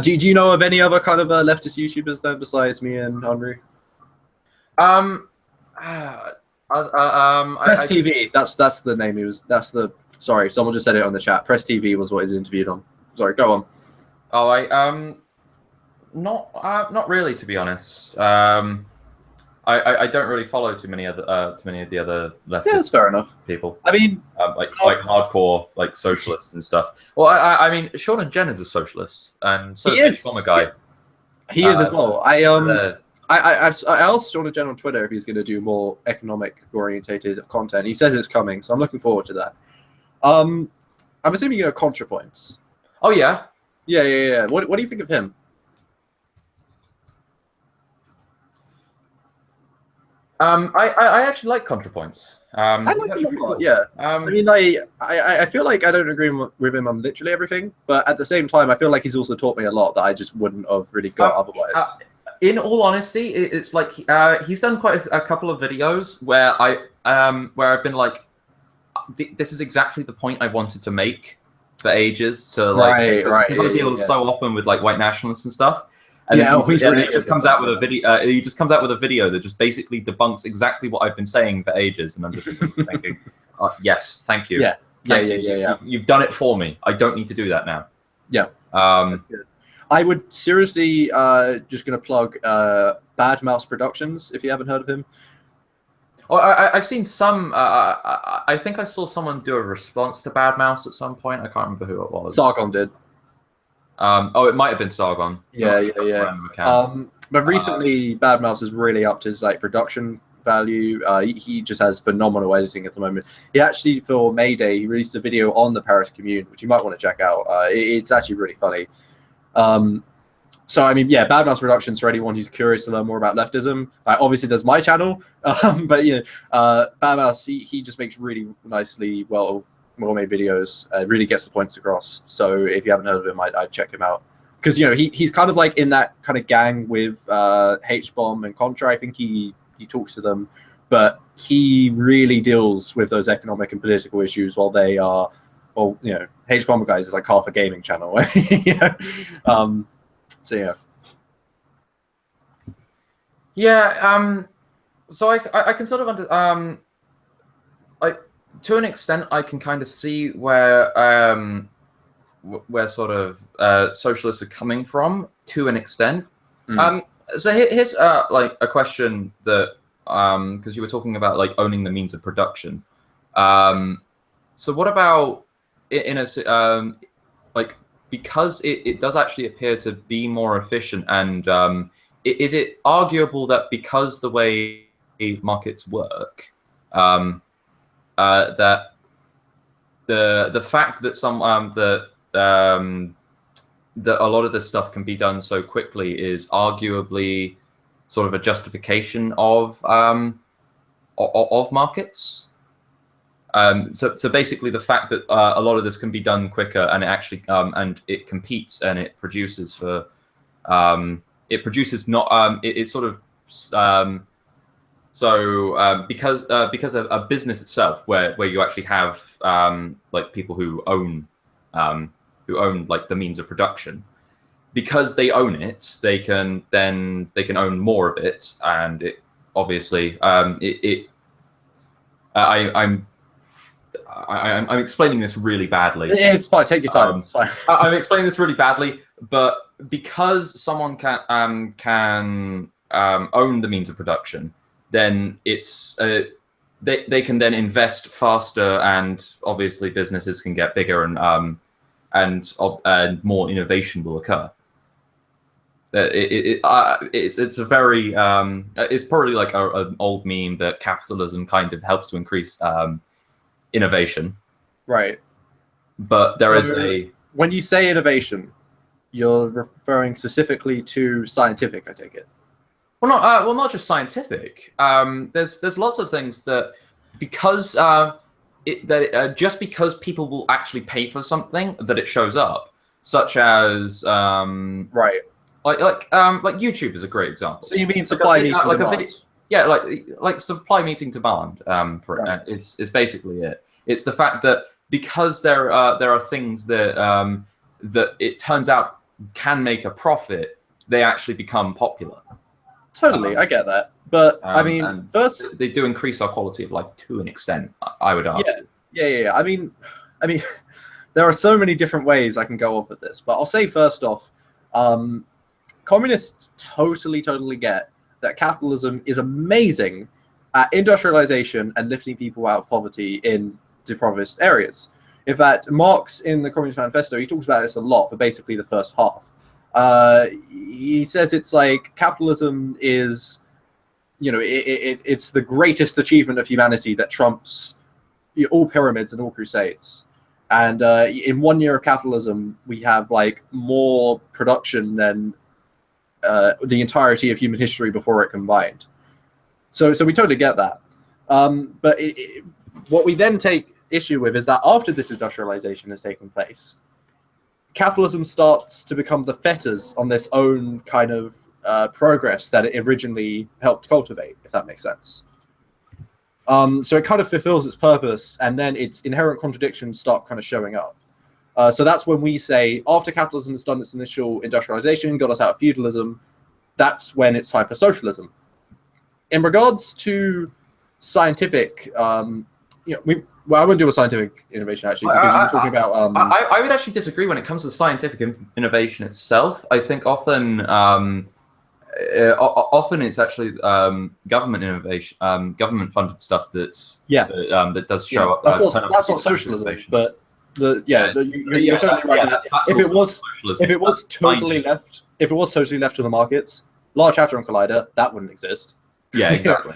Do you know of any other kind of leftist YouTubers then besides me and Henry? Press TV. That's the name. Sorry, someone just said it on the chat. Press TV was what he's interviewed on. Sorry, go on. Oh, not really, to be honest. I don't really follow too many of the other leftist. Yeah, that's fair enough. People. I mean, like hardcore like socialists and stuff. Well, I mean, Sean and Jen is a socialist, and so is the guy. He is as well. I asked Sean and Jen on Twitter if he's going to do more economic orientated content. He says it's coming, so I'm looking forward to that. I'm assuming you know ContraPoints. Oh yeah. Yeah. What do you think of him? I actually like ContraPoints. I like him a lot, yeah. I mean, I feel like I don't agree with him on literally everything, but at the same time, I feel like he's also taught me a lot that I just wouldn't have really got otherwise. In all honesty, it's like he's done quite a couple of videos where I've been like, this is exactly the point I wanted to make for ages. To like, because I deal so often with like white nationalists and stuff. And he just comes out with a video. He just comes out with a video that just basically debunks exactly what I've been saying for ages, and I'm just thinking, yes, thank you. Yeah. You've done it for me. I don't need to do that now. Yeah. That's good. I would seriously just gonna plug Bad Mouse Productions if you haven't heard of him. Oh, I've seen some. I think I saw someone do a response to Bad Mouse at some point. I can't remember who it was. Sargon did. It might have been Sargon. Yeah. But recently, Bad Mouse has really upped his like production value. He just has phenomenal editing at the moment. He actually, for May Day, he released a video on the Paris Commune, which you might want to check out. It's actually really funny. So I mean, yeah, Bad Mouse Productions for anyone who's curious to learn more about leftism. Obviously, there's my channel, but Bad Mouse he just makes really nicely well-made videos. Really gets the points across. So if you haven't heard of him, I'd check him out because he's kind of like in that kind of gang with H-Bomb and Contra. I think he talks to them, but he really deals with those economic and political issues while they are. Well, H-Bomber guys is like half a gaming channel. So yeah. Yeah. So I can sort of like to an extent I can kind of see where sort of socialists are coming from to an extent. So here's like a question that because you were talking about like owning the means of production. So what about in a like because it does actually appear to be more efficient, and is it arguable that because the way markets work, that the fact that that a lot of this stuff can be done so quickly is arguably sort of a justification of markets. So basically, the fact that a lot of this can be done quicker, and it actually and it competes and it produces for it's sort of because a business itself, where you actually have like people who own like the means of production, because they own it, they can own more of it, and it obviously I'm explaining this really badly. It's fine. Take your time. It's fine. I'm explaining this really badly, but because someone can own the means of production, then it's they can then invest faster, and obviously businesses can get bigger, and more innovation will occur. It's a very it's probably like an old meme that capitalism kind of helps to increase innovation, right? But there is when you say innovation, you're referring specifically to scientific, I take it. Well, not just scientific. There's lots of things that just because people will actually pay for something, that it shows up, such as right. Like YouTube is a great example. So you mean supply meeting demand? Yeah, like supply meeting demand for it is basically it. It's the fact that because there are things that that it turns out can make a profit, they actually become popular. Totally, I get that, but I mean, first they do increase our quality of life to an extent, I would argue. Yeah. I mean, there are so many different ways I can go off with this, but I'll say first off, communists totally get that capitalism is amazing at industrialization and lifting people out of poverty in deprived areas. In fact, Marx in the Communist Manifesto, he talks about this a lot for basically the first half. He says it's like capitalism is, it's the greatest achievement of humanity that trumps all pyramids and all crusades. And in 1 year of capitalism, we have like more production than the entirety of human history before it combined. So we totally get that. But what we then take issue with is that after this industrialization has taken place, capitalism starts to become the fetters on this own kind of progress that it originally helped cultivate, if that makes sense. So it kind of fulfills its purpose, and then its inherent contradictions start kind of showing up. So that's when we say, after capitalism has done its initial industrialization, got us out of feudalism, that's when it's time for socialism. In regards to scientific, I wouldn't do a scientific innovation, actually, because you're talking about... I would actually disagree when it comes to scientific innovation itself. I think often it's actually government innovation, government-funded stuff that does show up. Of course, that's not socialism, but... You're totally right. If it was totally left to the markets, Large Hadron Collider, that wouldn't exist. Yeah, exactly.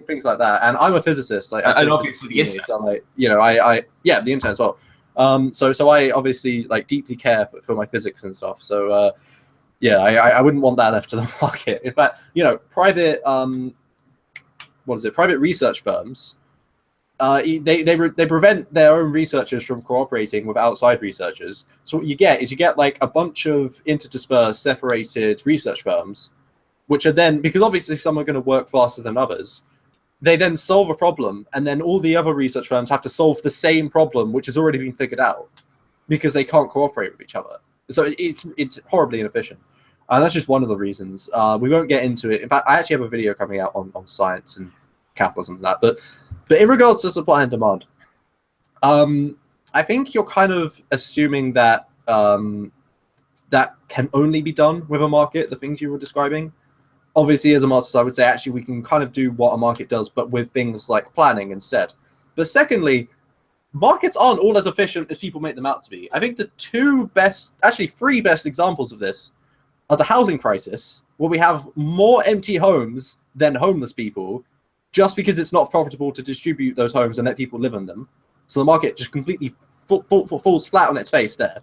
Things like that. And I'm a physicist. And obviously the internet. So the internet as well. So I obviously deeply care for my physics and stuff. So I wouldn't want that left to the market. In fact, private private research firms. They prevent their own researchers from cooperating with outside researchers. So what you get is like a bunch of interdispersed, separated research firms, which are then, because obviously some are going to work faster than others, they then solve a problem, and then all the other research firms have to solve the same problem, which has already been figured out, because they can't cooperate with each other. So it's horribly inefficient. That's just one of the reasons. We won't get into it. In fact, I actually have a video coming out on science and capitalism and that. But in regards to supply and demand, I think you're kind of assuming that that can only be done with a market, the things you were describing. Obviously, as a Marxist, I would say, actually, we can kind of do what a market does, but with things like planning instead. But secondly, markets aren't all as efficient as people make them out to be. I think the three best examples of this are the housing crisis, where we have more empty homes than homeless people, just because it's not profitable to distribute those homes and let people live in them. So the market just completely falls flat on its face there.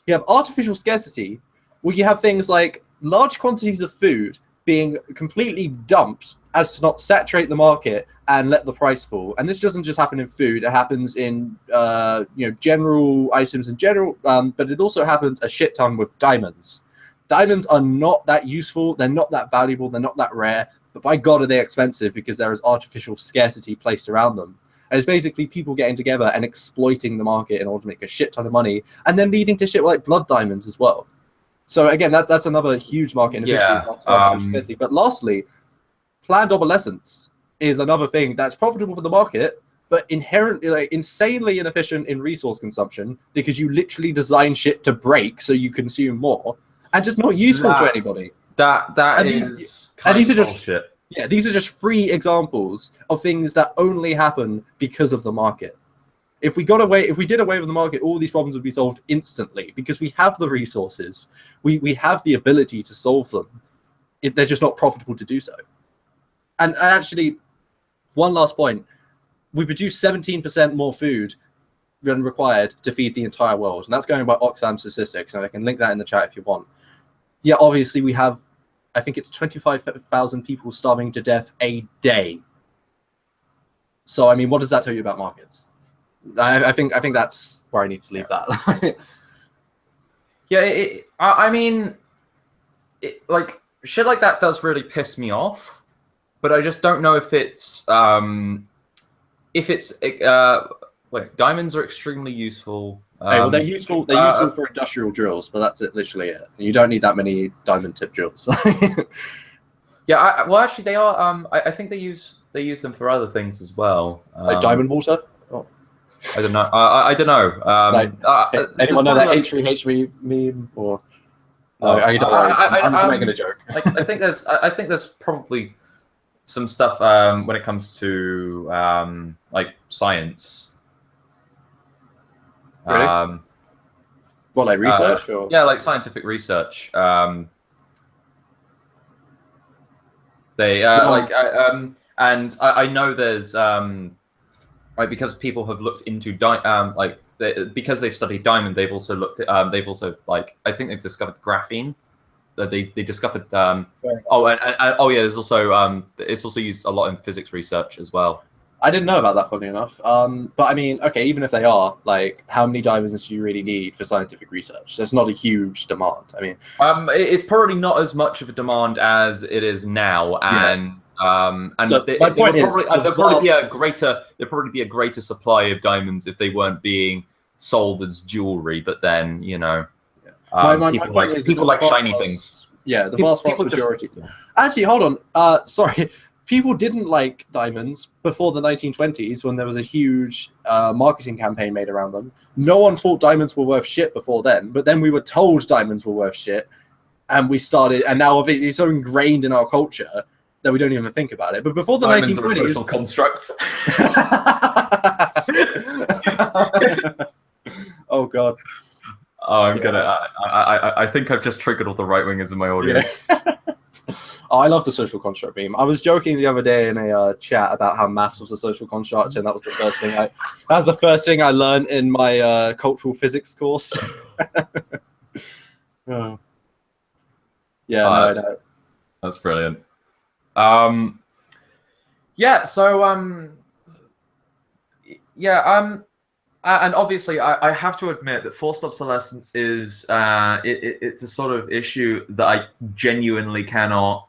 You have artificial scarcity, where you have things like large quantities of food being completely dumped as to not saturate the market and let the price fall. And this doesn't just happen in food; it happens in general items in general, but it also happens a shit ton with diamonds. Diamonds are not that useful; they're not that valuable; they're not that rare. But by God, are they expensive because there is artificial scarcity placed around them. And it's basically people getting together and exploiting the market in order to make a shit ton of money, and then leading to shit like blood diamonds as well. So again, that's another huge market inefficiency. But lastly, planned obsolescence is another thing that's profitable for the market, but inherently insanely inefficient in resource consumption because you literally design shit to break so you consume more, and just not useful to anybody. These are just bullshit. Yeah, these are just free examples of things that only happen because of the market. If we did away with the market, all these problems would be solved instantly because we have the resources, we have the ability to solve them. They're just not profitable to do so. And actually, one last point: we produce 17% more food than required to feed the entire world, and that's going by Oxfam statistics. And I can link that in the chat if you want. Yeah, obviously we have, I think it's 25,000 people starving to death a day. So I mean, what does that tell you about markets? I think that's where I need to leave that. Yeah, I mean, like shit like that does really piss me off, but I just don't know if it's like diamonds are extremely useful. Well, they're useful. They're useful for industrial drills, but that's it. Literally, it. You don't need that many diamond tip drills. Yeah, well, actually, they are. I think they use them for other things as well. Like diamond water. Oh. I don't know. I don't know. Anyone know that H3H meme or? No, I don't worry. I'm making a joke. I think there's probably some stuff when it comes to like science. Really? What, like research? Or? Yeah, like scientific research. They and I know there's like because people have looked into because they've studied diamond, they've also looked at like I think they've discovered graphene. That they discovered there's also it's also used a lot in physics research as well. I didn't know about that, funny enough. But I mean, okay, even if they are, like, how many diamonds do you really need for scientific research? There's not a huge demand. I mean, it's probably not as much of a demand as it is now, and Look, my point is, there'd probably be a greater supply of diamonds if they weren't being sold as jewelry. But then, you know, people like shiny things. Yeah, the vast majority. Actually, hold on. Sorry. People didn't like diamonds before the 1920s when there was a huge marketing campaign made around them. No one thought diamonds were worth shit before then, but then we were told diamonds were worth shit, and we started, and now it's so ingrained in our culture that we don't even think about it. But before the diamonds 1920s... are social constructs. Oh, God. Oh, I think I've just triggered all the right-wingers in my audience. Yeah. Oh, I love the social construct meme. I was joking the other day in a chat about how maths was a social construct, and that was the first thing I learned in my cultural physics course. Oh. Yeah, that's brilliant. Yeah. So and obviously, I have to admit that forced obsolescence is it's a sort of issue that I genuinely cannot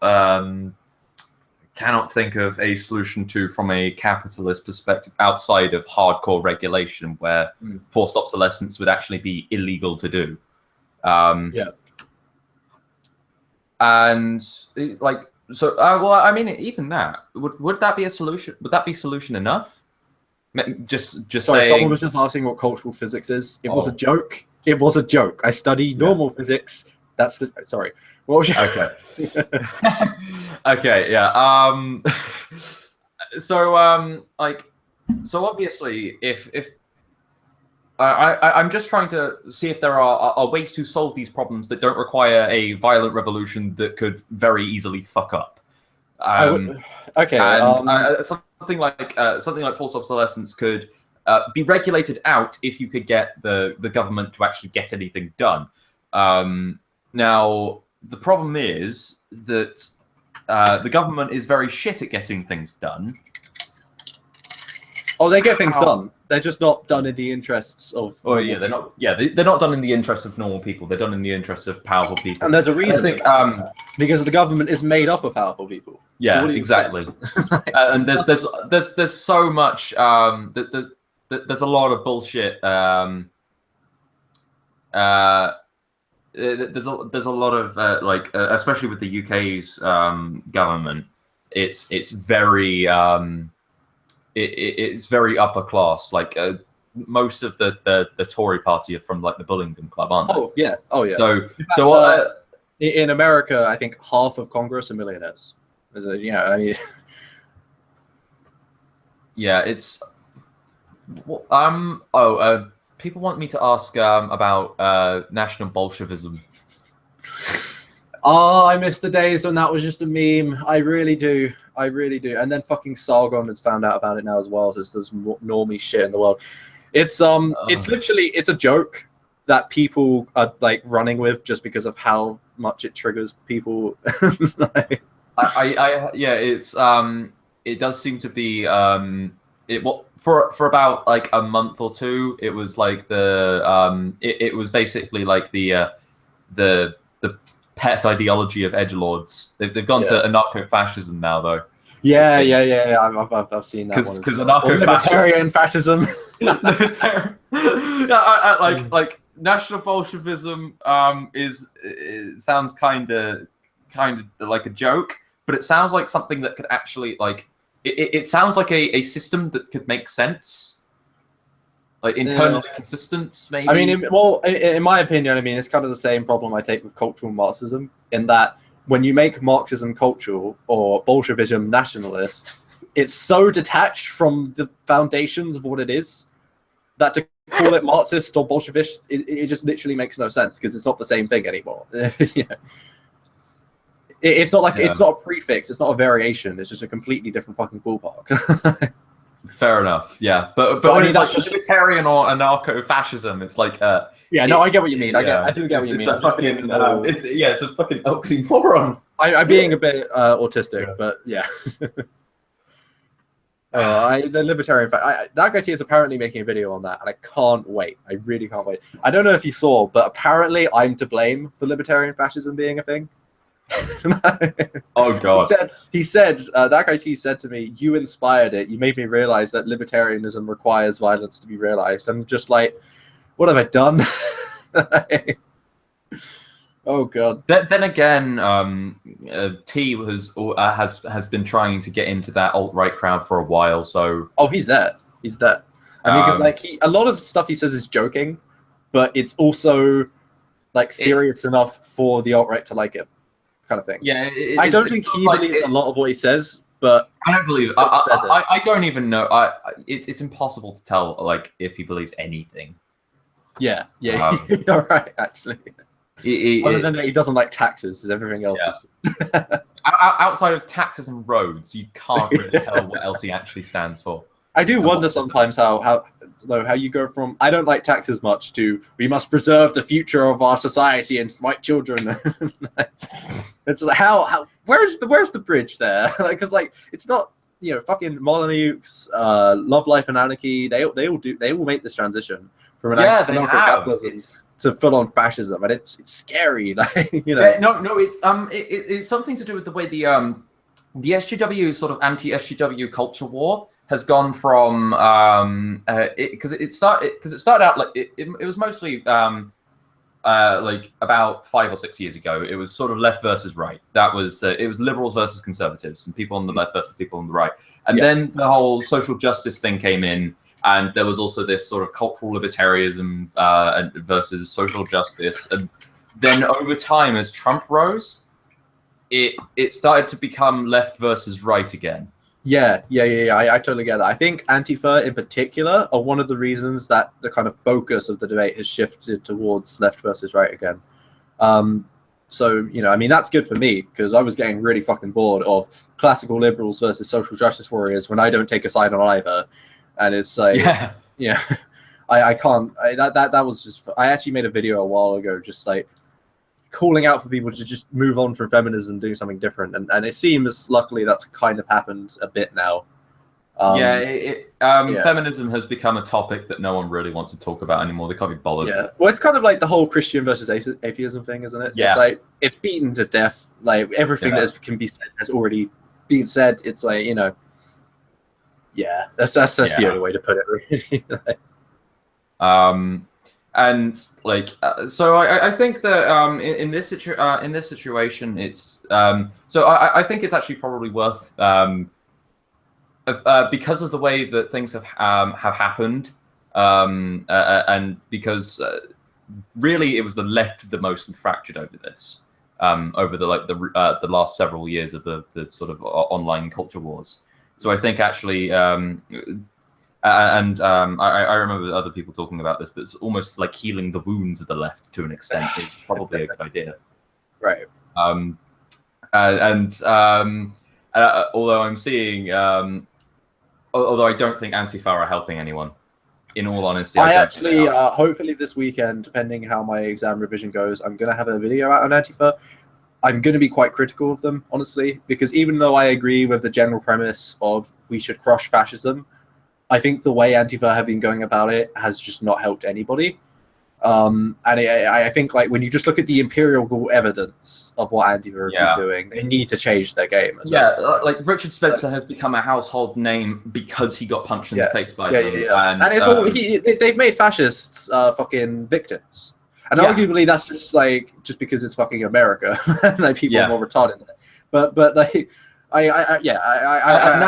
think of a solution to from a capitalist perspective outside of hardcore regulation, where forced obsolescence would actually be illegal to do. Yeah. And like so, well, I mean, even that would that be a solution? Would that be solution enough? Just Sorry, saying. someone was just asking what cultural physics is. It was a joke. It was a joke. I study normal physics. That's the sorry. What was your... Okay. Okay. Yeah. So so obviously, if I'm just trying to see if there are ways to solve these problems that don't require a violent revolution that could very easily fuck up. Okay. And something like forced obsolescence could be regulated out if you could get the government to actually get anything done. Now, the problem is that the government is very shit at getting things done. Oh, they get things done. They're just not done in the interests of. Oh yeah, they're not. Yeah, they're not done in the interests of normal people. They're done in the interests of powerful people. And there's a reason. I think, because the government is made up of powerful people. Yeah, so exactly. And there's so much. There's a lot of bullshit. There's a lot of like, especially with the UK's government, it's very it's very upper class. Like most of the Tory party are from like the Bullingdon Club, aren't they? Oh yeah, oh yeah. So in America, I think half of Congress are millionaires. Yeah, I mean, yeah, it's people want me to ask about National Bolshevism. Oh, I miss the days when that was just a meme. I really do. I really do. And then fucking Sargon has found out about it now as well. So there's normie shit in the world. It's literally, it's a joke that people are like running with just because of how much it triggers people. Like, yeah, it's it does seem to be for about like a month or two. It was like it was basically like the pet ideology of edgelords. They've gone to anarcho-fascism now, though. Yeah. I've seen that one. Because libertarian fascism, libertarian, like National Bolshevism it sounds kind of like a joke, but it sounds like something that could actually like it sounds like a system that could make sense. Like internally consistent, maybe. I mean, in my opinion, I mean, it's kind of the same problem I take with cultural Marxism, in that when you make Marxism cultural or Bolshevism nationalist, it's so detached from the foundations of what it is that to call it Marxist or Bolshevist, it just literally makes no sense because it's not the same thing anymore. Yeah. It's not like it's not a prefix, it's not a variation, it's just a completely different fucking ballpark. Fair enough, yeah, but when it's like libertarian or anarcho-fascism, it's like yeah, no, I get what you mean. I do get what you mean. It's a fucking it's a fucking oxymoron. I'm being a bit autistic, but yeah. The libertarian fact, that guy T is apparently making a video on that, and I can't wait. I really can't wait. I don't know if you saw, but apparently I'm to blame for libertarian fascism being a thing. Oh god. He said that guy T said to me, "You inspired it. You made me realize that libertarianism requires violence to be realized." I'm just like, what have I done? Oh god. Then again, T has been trying to get into that alt-right crowd for a while. So he's there. He's there. I mean, because like a lot of the stuff he says is joking, but it's also like serious enough for the alt-right to like it. Kind of thing. Yeah, I don't think he believes a lot of what he says, but I don't believe. I don't even know. It's impossible to tell like if he believes anything. Yeah, you're right. Actually, other than that, he doesn't like taxes. Everything else is outside of taxes and roads. You can't really tell what else he actually stands for. I do wonder sometimes how you go from "I don't like taxes much" to "we must preserve the future of our society and white children." It's like where's the bridge there? Because like it's not, you know, fucking Molyneux, Love, Life and Anarchy. They will make this transition from an capitalism to full on fascism, and it's scary. Like, you know. It's something to do with the way the SJW sort of anti-SJW culture war has gone from because it started out like it was mostly like about 5 or 6 years ago. It was sort of left versus right. That was it was liberals versus conservatives, and people on the left versus people on the right. And then the whole social justice thing came in, and there was also this sort of cultural libertarianism versus social justice. And then over time, as Trump rose, it started to become left versus right again. Yeah. I totally get that. I think Antifa in particular are one of the reasons that the kind of focus of the debate has shifted towards left versus right again. So, you know, I mean, that's good for me because I was getting really fucking bored of classical liberals versus social justice warriors when I don't take a side on either. And it's like, yeah, I can't. That was just. I actually made a video a while ago, just like calling out for people to just move on from feminism, do something different, and it seems luckily that's kind of happened a bit now. Feminism has become a topic that no one really wants to talk about anymore. They can't be bothered. Yeah, well, it's kind of like the whole Christian versus atheism thing, isn't it? Yeah. It's like it's beaten to death. Like everything that can be said has already been said. It's like, you know, yeah, that's the only way to put it, really. And like, so I think that in this situation, it's so I think it's actually probably worth because of the way that things have happened, and because really it was the left the most fractured over this, over the last several years of the sort of online culture wars. So I think actually, I remember other people talking about this, but it's almost like healing the wounds of the left to an extent. It's probably a good idea, right? Although I'm seeing, although I don't think Antifa are helping anyone. In all honesty, I actually, hopefully this weekend, depending how my exam revision goes, I'm going to have a video out on Antifa. I'm going to be quite critical of them, honestly, because even though I agree with the general premise of we should crush fascism, I think the way Antifa have been going about it has just not helped anybody. And I think, like, when you just look at the empirical evidence of what Antifa have been doing, they need to change their game. Like Richard Spencer has become a household name because he got punched in the face by them. And it's all, they've made fascists fucking victims. And arguably that's just because it's fucking America and like people are more retarded than it. But like and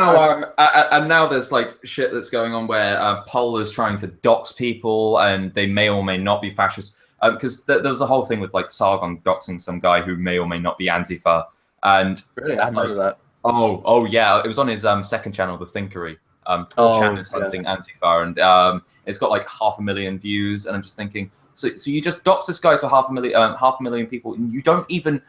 now there's like shit that's going on where Pol is trying to dox people and they may or may not be fascist, because there was a whole thing with like Sargon doxing some guy who may or may not be Antifa. And really, I hadn't heard of that. Oh yeah, it was on his second channel, The Thinkery. 4chan is hunting Antifa, and it's got like 500,000 views. And I'm just thinking, so you just dox this guy to 500,000 people, and you don't even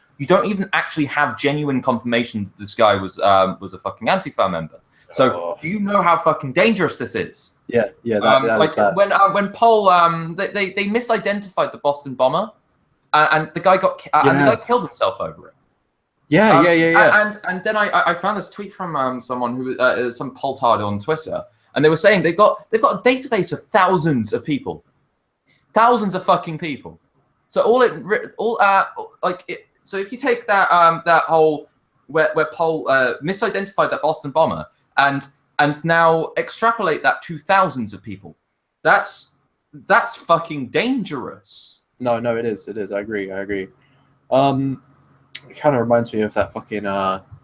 actually have genuine confirmation that this guy was a fucking Antifa member. So do you know how fucking dangerous this is? Yeah. That like when Pol they misidentified the Boston bomber, and the guy got and the guy killed himself over it. Yeah. And then I found this tweet from someone who some Poltard on Twitter, and they were saying they've got a database of thousands of people. Thousands of fucking people. So so if you take that that whole where Pol misidentified that Boston bomber and now extrapolate that to thousands of people, that's fucking dangerous. No, it is. I agree. It kind of reminds me of that fucking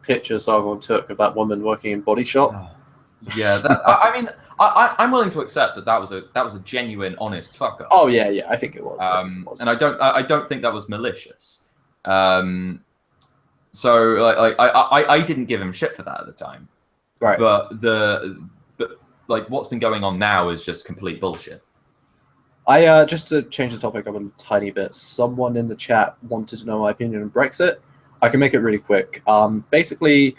picture Sargon took of that woman working in Body Shop. Yeah, I mean, I'm willing to accept that was a genuine, honest fuck up. Oh yeah, I think it was. And I don't think that was malicious. So like I didn't give him shit for that at the time. Right. But like what's been going on now is just complete bullshit. I just to change the topic up a tiny bit. Someone in the chat wanted to know my opinion on Brexit. I can make it really quick. Basically,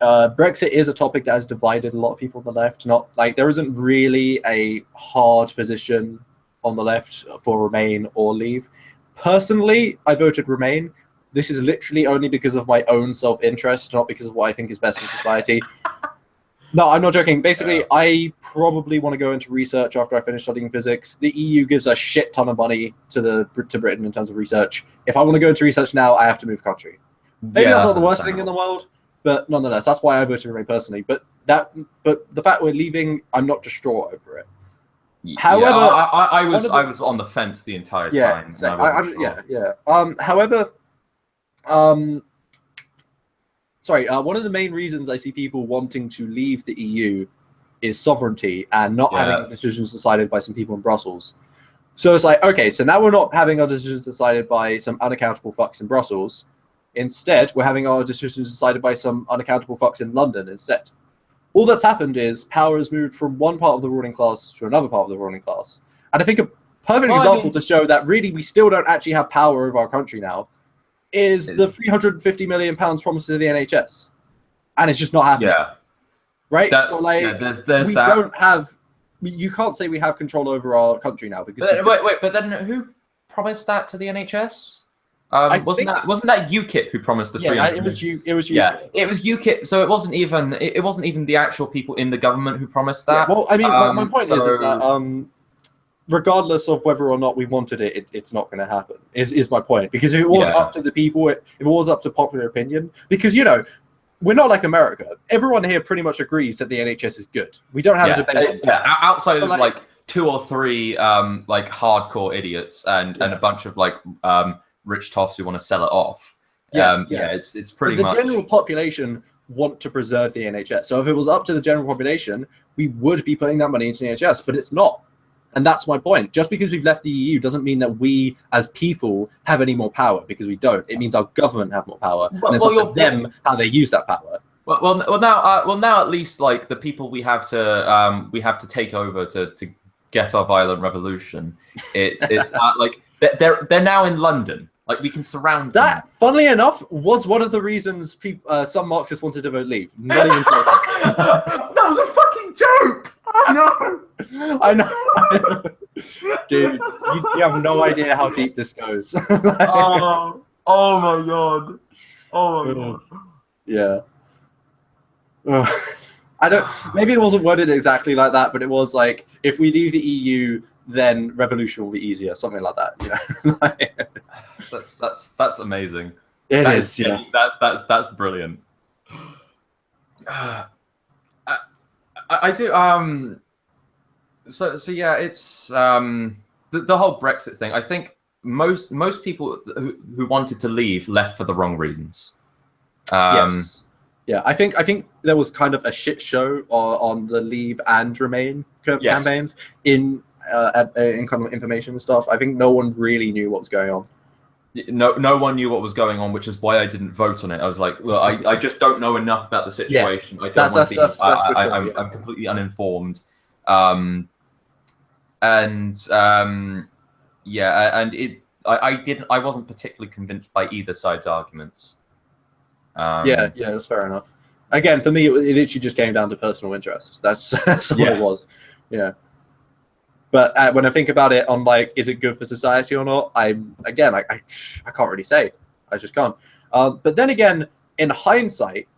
Brexit is a topic that has divided a lot of people on the left. Not like there isn't really a hard position on the left for Remain or Leave. Personally, I voted Remain. This is literally only because of my own self-interest, not because of what I think is best in society. No, I'm not joking. Basically, I probably want to go into research after I finish studying physics. The EU gives a shit ton of money to Britain in terms of research. If I want to go into research now, I have to move country. Maybe that's not the worst thing in the world, but nonetheless, that's why I voted Remain personally. But the fact we're leaving, I'm not distraught over it. However, I was on the fence the entire time. However, one of the main reasons I see people wanting to leave the EU is sovereignty and not having decisions decided by some people in Brussels. So it's like, okay, so now we're not having our decisions decided by some unaccountable fucks in Brussels. Instead, we're having our decisions decided by some unaccountable fucks in London instead. All that's happened is power has moved from one part of the ruling class to another part of the ruling class. And I think a perfect example to show that really we still don't actually have power over our country now is the £350 million promised to the NHS. And it's just not happening. Yeah. Right? There's we that. don't have you can't say we have control over our country now because wait, but then who promised that to the NHS? Wasn't that UKIP who promised the 300? It was you. It was you. Yeah, it was UKIP. So it wasn't even the actual people in the government who promised that. Yeah, well, I mean, my point is that regardless of whether or not we wanted it, it's not going to happen. Is my point, because if it was up to the people, if it was up to popular opinion, because we're not like America. Everyone here pretty much agrees that the NHS is good. We don't have a debate. Outside of like 2 or 3 like hardcore idiots and a bunch of like rich toffs who want to sell it off. It's pretty much the general population want to preserve the NHS. So if it was up to the general population, we would be putting that money into the NHS, but it's not. And that's my point. Just because we've left the EU doesn't mean that we as people have any more power, because we don't. It means our government have more power, and it's up to them how they use that power. Well, now at least like the people we have to take over to get our violent revolution. It's like they're now in London. Like we can surround them. That, funnily enough, was one of the reasons some Marxists wanted to vote Leave. Not even joking. That was a fucking joke. I know. Dude, you have no idea how deep this goes. Oh my god. Oh my god. Yeah. I don't. Maybe it wasn't worded exactly like that, but it was like, if we leave the EU, then revolution will be easier, something like that. That's amazing. It is. Yeah. That's brilliant. I do. So yeah, it's the whole Brexit thing. I think most people who wanted to leave left for the wrong reasons. Yes. Yeah, I think there was kind of a shit show on the Leave and Remain campaigns in kind of information and stuff. I think no one really knew what was going on. No one knew what was going on, which is why I didn't vote on it. I was like, look, I just don't know enough about the situation. Yeah, I'm completely uninformed. I wasn't particularly convinced by either side's arguments. That's fair enough. Again, for me, it literally just came down to personal interest. That's what it was. Yeah. But when I think about it on like, is it good for society or not? I can't really say. I just can't. But then again, in hindsight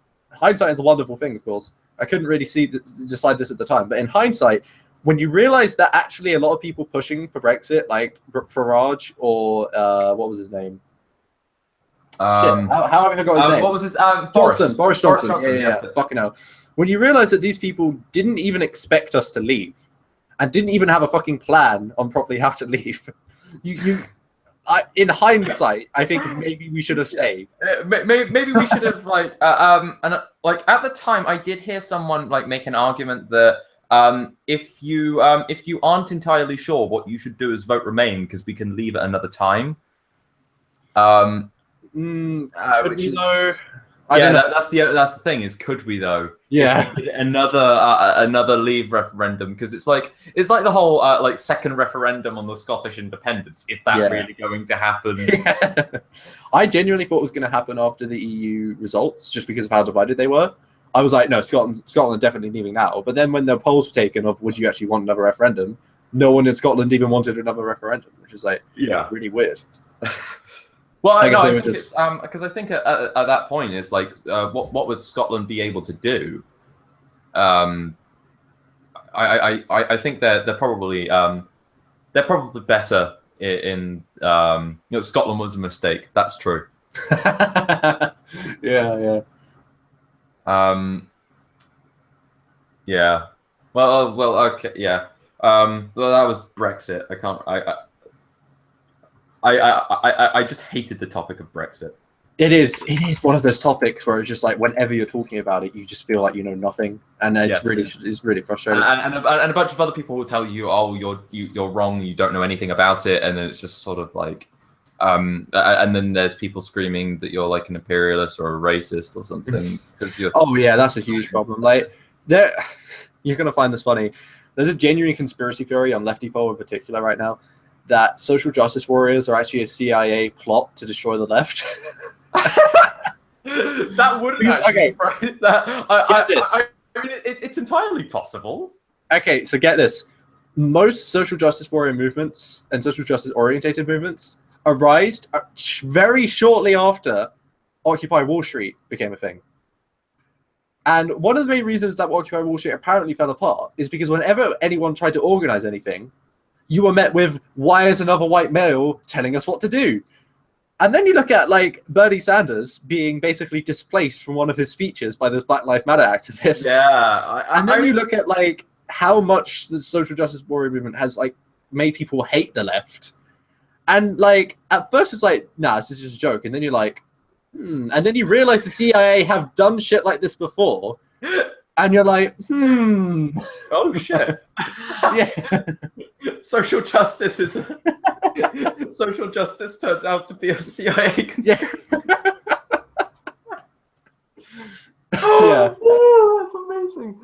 is a wonderful thing, of course. I couldn't really decide this at the time. But in hindsight, when you realize that actually a lot of people pushing for Brexit, like Farage or what was his name? How have I got his name? What was his Boris Johnson. Yeah. Fucking hell. When you realize that these people didn't even expect us to leave, and didn't even have a fucking plan on properly how to leave, in hindsight, I think maybe we should have stayed. Maybe we should have like at the time, I did hear someone like make an argument that if you aren't entirely sure, what you should do is vote Remain, because we can leave at another time. Should we though? That's the thing, is could we though? Yeah. Another Leave referendum, because it's like the whole like second referendum on the Scottish independence. Is that really going to happen? Yeah. I genuinely thought it was going to happen after the EU results, just because of how divided they were. I was like, no, Scotland are definitely leaving now. But then when the polls were taken of would you actually want another referendum, no one in Scotland even wanted another referendum, which is like really weird. Well, I think it's because I think at that point it's like, what would Scotland be able to do? I think they're probably better in Scotland was a mistake. That's true. Yeah. Yeah. Well. Okay. Yeah. Well, that was Brexit. I just hated the topic of Brexit. It is one of those topics where it's just like whenever you're talking about it, you just feel like you know nothing, and it's really frustrating. And a bunch of other people will tell you, oh, you're wrong, you don't know anything about it, and then it's just sort of like, and then there's people screaming that you're like an imperialist or a racist or something because you're. Oh yeah, that's a huge problem. Like you're gonna find this funny. There's a genuine conspiracy theory on Lefty Pole in particular right now, that social justice warriors are actually a CIA plot to destroy the left. That wouldn't actually. Okay. I mean, it's entirely possible. Okay, so get this. most social justice warrior movements and social justice orientated movements arised very shortly after Occupy Wall Street became a thing. And one of the main reasons that Occupy Wall Street apparently fell apart is because whenever anyone tried to organize anything, you were met with, why is another white male telling us what to do? And then you look at like Bernie Sanders being basically displaced from one of his speeches by those Black Lives Matter activists. Yeah. And then you look at like how much the social justice warrior movement has like made people hate the left. And like at first it's like, nah, this is just a joke. And then you're like, and then you realize the CIA have done shit like this before. And you're like, oh shit. Yeah. Social justice is social justice turned out to be a CIA conspiracy. Yeah. Oh, that's amazing.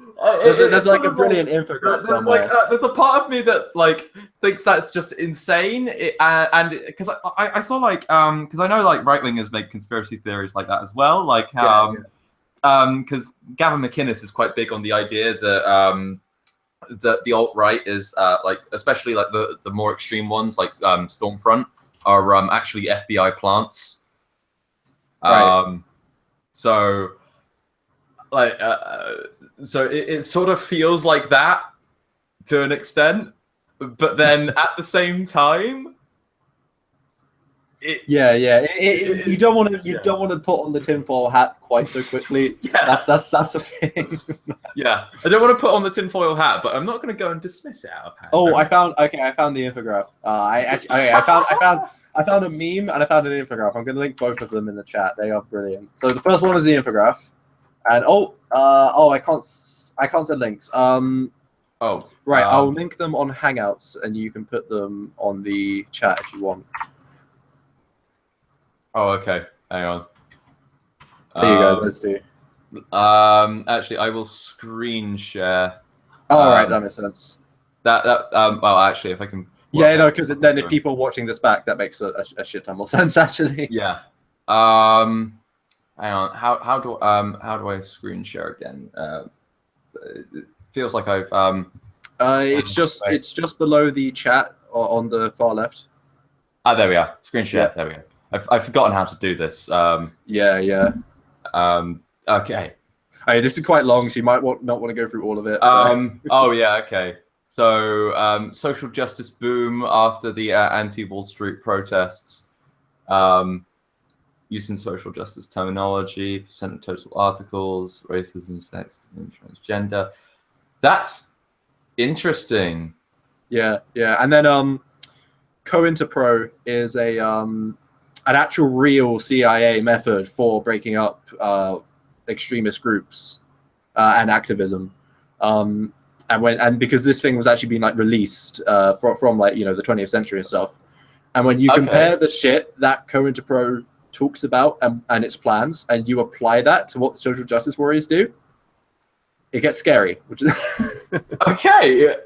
There's like a brilliant infographic somewhere. There's a part of me that like thinks that's just insane, and because I saw like because I know like right wingers make conspiracy theories like that as well, like because Gavin McInnes is quite big on the idea that that the alt-right is like, especially like the more extreme ones like Stormfront are actually FBI plants. Right. So like so it sort of feels like that to an extent, but then at the same time you don't want to put on the tinfoil hat quite so quickly. That's the thing. Yeah, I don't want to put on the tinfoil hat, but I'm not going to go and dismiss it out of hand. Oh, I found the infograph. I found a meme and I found an infograph. I'm going to link both of them in the chat. They are brilliant. So the first one is the infograph, and I can't send links. I'll link them on Hangouts, and you can put them on the chat if you want. Oh, okay. Hang on. There you go. Let's do. Actually, I will screen share. All right, that makes sense. Well, actually, if I can. Yeah, no, because then if people are watching this back, that makes a shit ton more sense, actually. Yeah. Hang on. How do I screen share again? It feels like I've It's just below the chat on the far left. Ah, there we are. Screen share. Yeah. There we go. I've forgotten how to do this. Yeah. Okay. Hey, this is quite long, so you might not want to go through all of it. Oh yeah. Okay. So social justice boom after the anti-Wall Street protests. Using social justice terminology, percent of total articles, racism, sexism, transgender. That's interesting. Yeah. And then COINTERPRO is an actual real CIA method for breaking up extremist groups and activism. And because this thing was actually being like released from like, you know, the 20th century and stuff. And when you compare the shit that COINTERPRO talks about and its plans, and you apply that to what the social justice warriors do, it gets scary. Which is okay.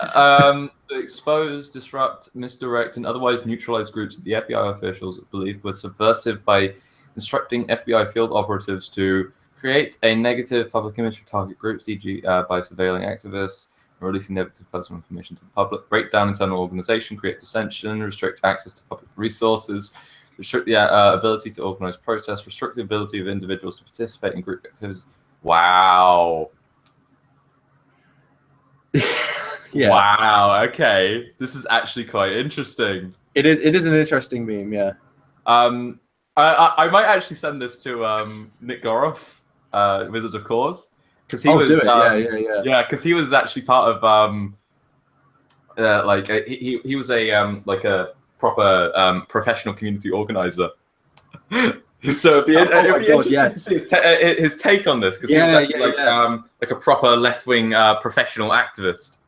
Expose, disrupt, misdirect, and otherwise neutralize groups that the FBI officials believed were subversive by instructing FBI field operatives to create a negative public image for target groups, e.g. By surveilling activists, releasing negative personal information to the public, break down internal organization, create dissension, restrict access to public resources, restrict the ability to organize protests, restrict the ability of individuals to participate in group activities. Wow. Yeah. Wow. Okay, this is actually quite interesting. It is an interesting meme. Yeah. I might actually send this to Nick Goroff, Wizard of Cause, because he was. Do it. Yeah, because he was actually part of like he was a like a proper professional community organizer. So it'd be interesting to see his take on this, because he was actually like a proper left-wing professional activist.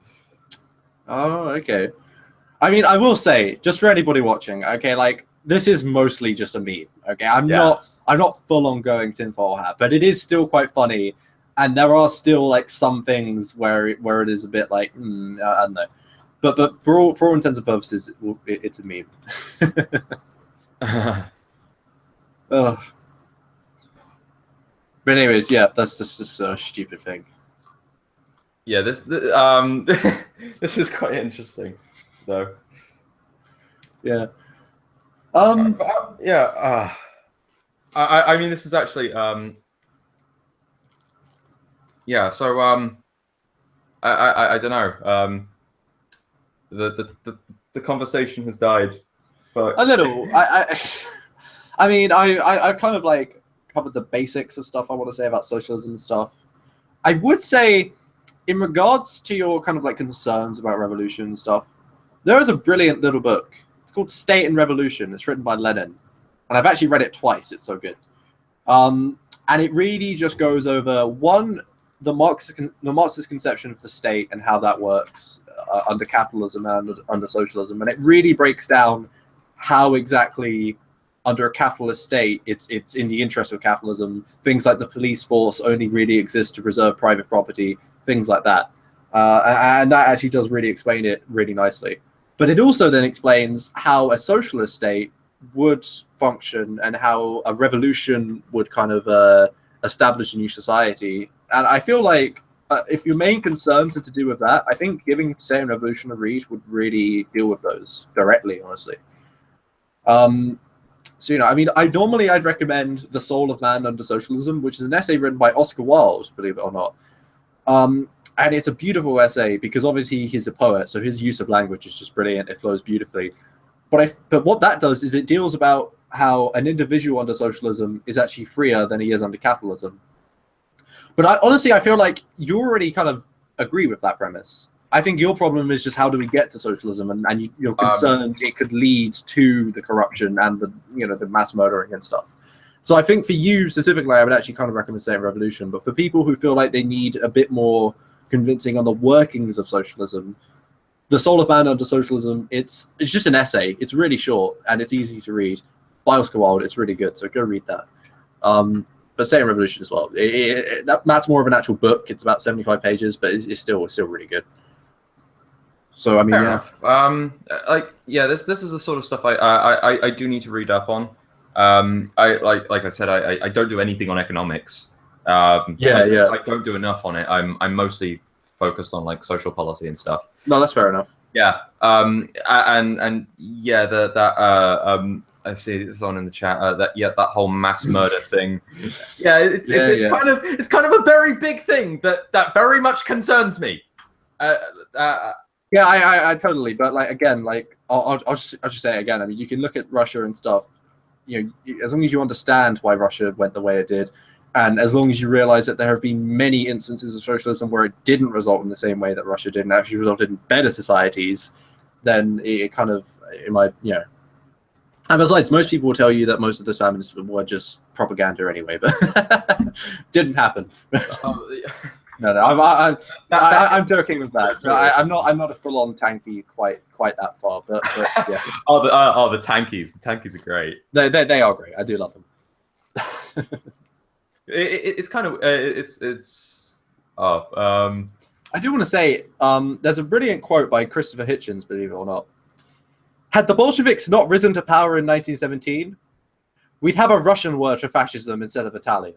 Oh, okay. I mean, I will say, just for anybody watching, okay, like this is mostly just a meme. Okay, I'm not full on going tinfoil hat, but it is still quite funny, and there are still like some things where it is a bit like I don't know, but for all intents and purposes, it's a meme. Ugh. But anyways, yeah, that's just a stupid thing. Yeah, this is quite interesting, though. Yeah. Yeah. I mean, this is actually yeah. So I don't know. The conversation has died, but A little. I mean, I kind of like covered the basics of stuff I want to say about socialism and stuff. I would say, in regards to your kind of like concerns about revolution and stuff, there is a brilliant little book. It's called State and Revolution. It's written by Lenin, and I've actually read it twice. It's so good. And it really just goes over one, the Marxist conception of the state and how that works under capitalism and under socialism, and it really breaks down how exactly under a capitalist state it's in the interest of capitalism. Things like the police force only really exist to preserve private property, things like that, and that actually does really explain it really nicely. But it also then explains how a socialist state would function and how a revolution would kind of establish a new society. And I feel like if your main concerns are to do with that, I think giving State and Revolution a read would really deal with those directly, honestly. So, you know, I mean, I'd recommend The Soul of Man Under Socialism, which is an essay written by Oscar Wilde, believe it or not. And it's a beautiful essay because obviously he's a poet, so his use of language is just brilliant. It flows beautifully. But what that does is it deals about how an individual under socialism is actually freer than he is under capitalism. But honestly, I feel like you already kind of agree with that premise. I think your problem is just how do we get to socialism, and you're concerned it could lead to the corruption and the mass murdering and stuff. So I think for you specifically, I would actually kind of recommend State and Revolution. But for people who feel like they need a bit more convincing on the workings of socialism, The Soul of Man Under Socialism, it's just an essay. It's really short and it's easy to read. By Oscar Wilde, it's really good, so go read that. But State and Revolution as well. That's more of an actual book. It's about 75 pages, but it's still really good. So I mean, fair enough. This is the sort of stuff I do need to read up on. Like I said, I don't do anything on economics. I don't do enough on it. I'm mostly focused on like social policy and stuff. No, that's fair enough. Yeah. I see someone in the chat that whole mass murder thing. Yeah, it's kind of a very big thing that very much concerns me. Yeah, I totally. But like again, like I'll just say it again. I mean, you can look at Russia and stuff. You know, as long as you understand why Russia went the way it did, and as long as you realize that there have been many instances of socialism where it didn't result in the same way that Russia did and actually resulted in better societies, then it kind of, And besides, most people will tell you that most of those famines were just propaganda anyway, but didn't happen. No, I'm joking with that. I'm not a full-on tanky quite that far, but yeah. The tankies. The tankies are great. They are great. I do love them. It's kind of I do want to say there's a brilliant quote by Christopher Hitchens, believe it or not. Had the Bolsheviks not risen to power in 1917, we'd have a Russian word for fascism instead of Italian.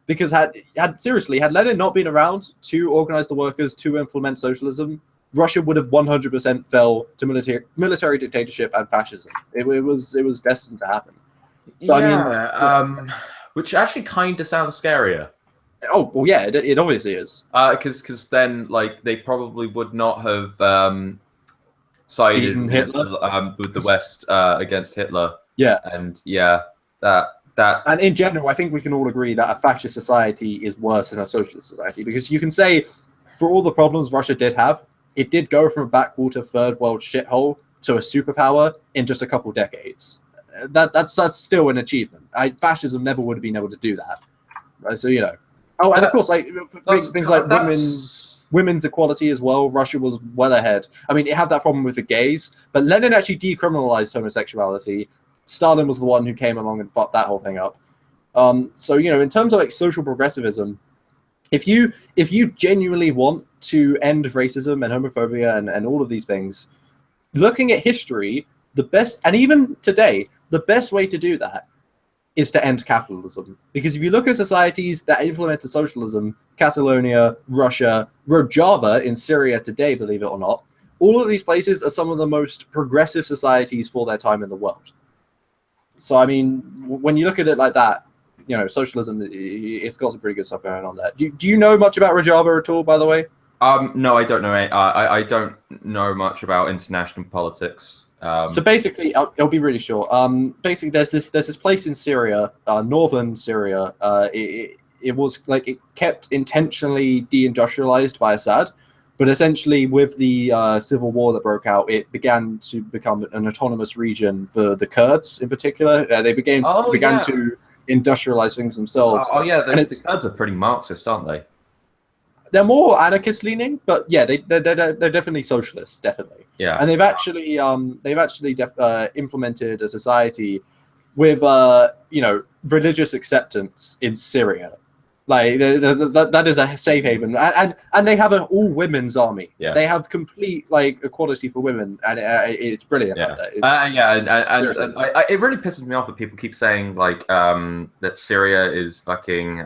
Because had Lenin not been around to organize the workers to implement socialism, Russia would have 100% fell to military dictatorship and fascism. It was destined to happen. So, I mean, which actually kind of sounds scarier. Oh well, yeah, it obviously is. Because then, like, they probably would not have sided with the West against Hitler. Yeah, and that. And in general, I think we can all agree that a fascist society is worse than a socialist society, because you can say, for all the problems Russia did have, it did go from a backwater third world shithole to a superpower in just a couple decades. That's still an achievement. Fascism never would have been able to do that. Right? So Oh, and of course, like things like women's equality as well. Russia was well ahead. I mean, it had that problem with the gays, but Lenin actually decriminalized homosexuality. Stalin was the one who came along and fucked that whole thing up. So in terms of like social progressivism, if you genuinely want to end racism and homophobia and all of these things, looking at history, the best, and even today, the best way to do that is to end capitalism. Because if you look at societies that implemented socialism, Catalonia, Russia, Rojava in Syria today, believe it or not, all of these places are some of the most progressive societies for their time in the world. So, I mean, when you look at it like that, you know, socialism, it's got some pretty good stuff going on there. Do you know much about Rojava at all, by the way? No, I don't know. I don't know much about international politics. So basically, it'll be really short. Basically, there's this place in Syria, northern Syria. It was like it kept intentionally deindustrialized by Assad, but essentially with the civil war that broke out, it began to become an autonomous region for the Kurds in particular. They began to industrialize things themselves. Oh yeah, the Kurds are pretty Marxist, aren't they? They're more anarchist leaning, but yeah, they're definitely socialists, definitely. Yeah. And they've actually implemented a society with you know, religious acceptance in Syria. Like that is a safe haven, and they have an all women's army. Yeah. They have complete like equality for women, and it's brilliant. Yeah. It really pisses me off that people keep saying like that Syria is fucking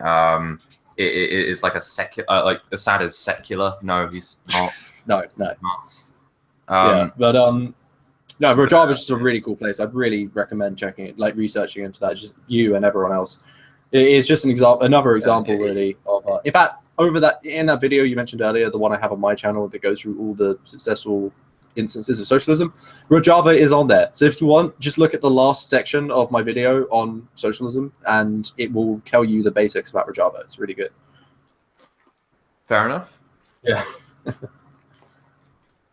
it is like a secular, like Assad is secular. No, he's not. No. Not. Yeah, but no, Rojava is just a really cool place. I'd really recommend checking it, like researching into that. Just you and everyone else. It's just another example, really. Of in fact, in that video you mentioned earlier, the one I have on my channel that goes through all the successful instances of socialism, Rojava is on there. So if you want, just look at the last section of my video on socialism, and it will tell you the basics about Rojava. It's really good. Fair enough. Yeah.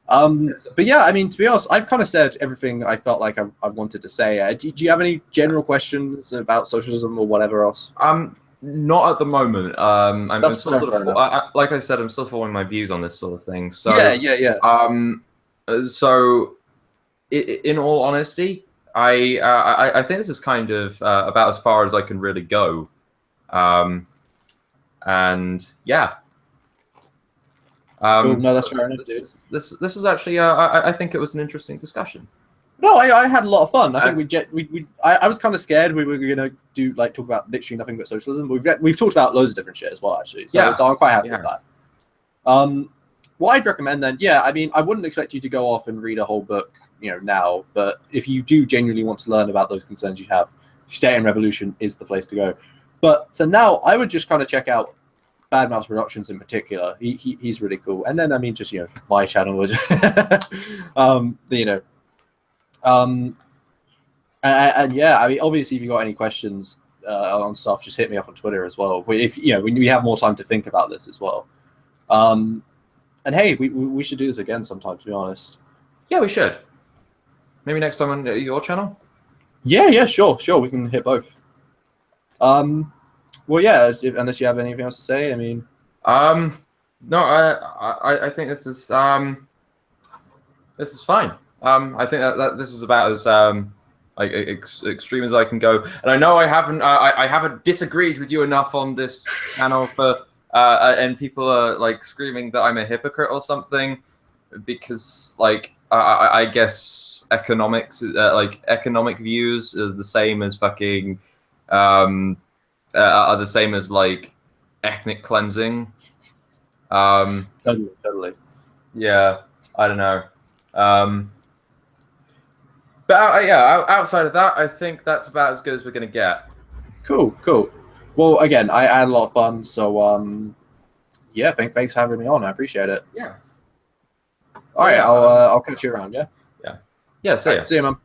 But yeah, I mean, to be honest, I've kind of said everything I felt like I wanted to say. Do you have any general questions about socialism or whatever else? Not at the moment. I'm still sort of, like I said, I'm still following my views on this sort of thing. So yeah. So, in all honesty, I think this is kind of about as far as I can really go. And yeah. Cool. No, that's fair enough, dude. This was actually I think it was an interesting discussion. No, I had a lot of fun. I think I was kind of scared we were gonna talk about literally nothing but socialism. We've talked about loads of different shit as well, actually. So I'm quite happy with that. What I'd recommend then, yeah, I mean, I wouldn't expect you to go off and read a whole book, you know, now. But if you do genuinely want to learn about those concerns you have, State and Revolution is the place to go. But for now, I would just kind of check out Bad Mouse Productions in particular. He's really cool. And then, I mean, just, you know, my channel would, you know, and yeah, I mean, obviously, if you got any questions on stuff, just hit me up on Twitter as well. If you know, we have more time to think about this as well. And hey, we should do this again sometime, to be honest. Yeah, we should. Maybe next time on your channel. Yeah, sure. We can hit both. Well, yeah. Unless you have anything else to say, I mean. No, I think this is fine. I think that this is about as like extreme as I can go. And I know I haven't disagreed with you enough on this channel for and people are like screaming that I'm a hypocrite or something because like I guess economics like economic views are the same as fucking are the same as like ethnic cleansing. Totally. Yeah, I don't know. But yeah, outside of that, I think that's about as good as we're gonna get. Cool. Well, again, I had a lot of fun, so yeah, thanks for having me on. I appreciate it. Yeah. All right, I'll catch you around. Yeah. Yeah. See ya. See you, man.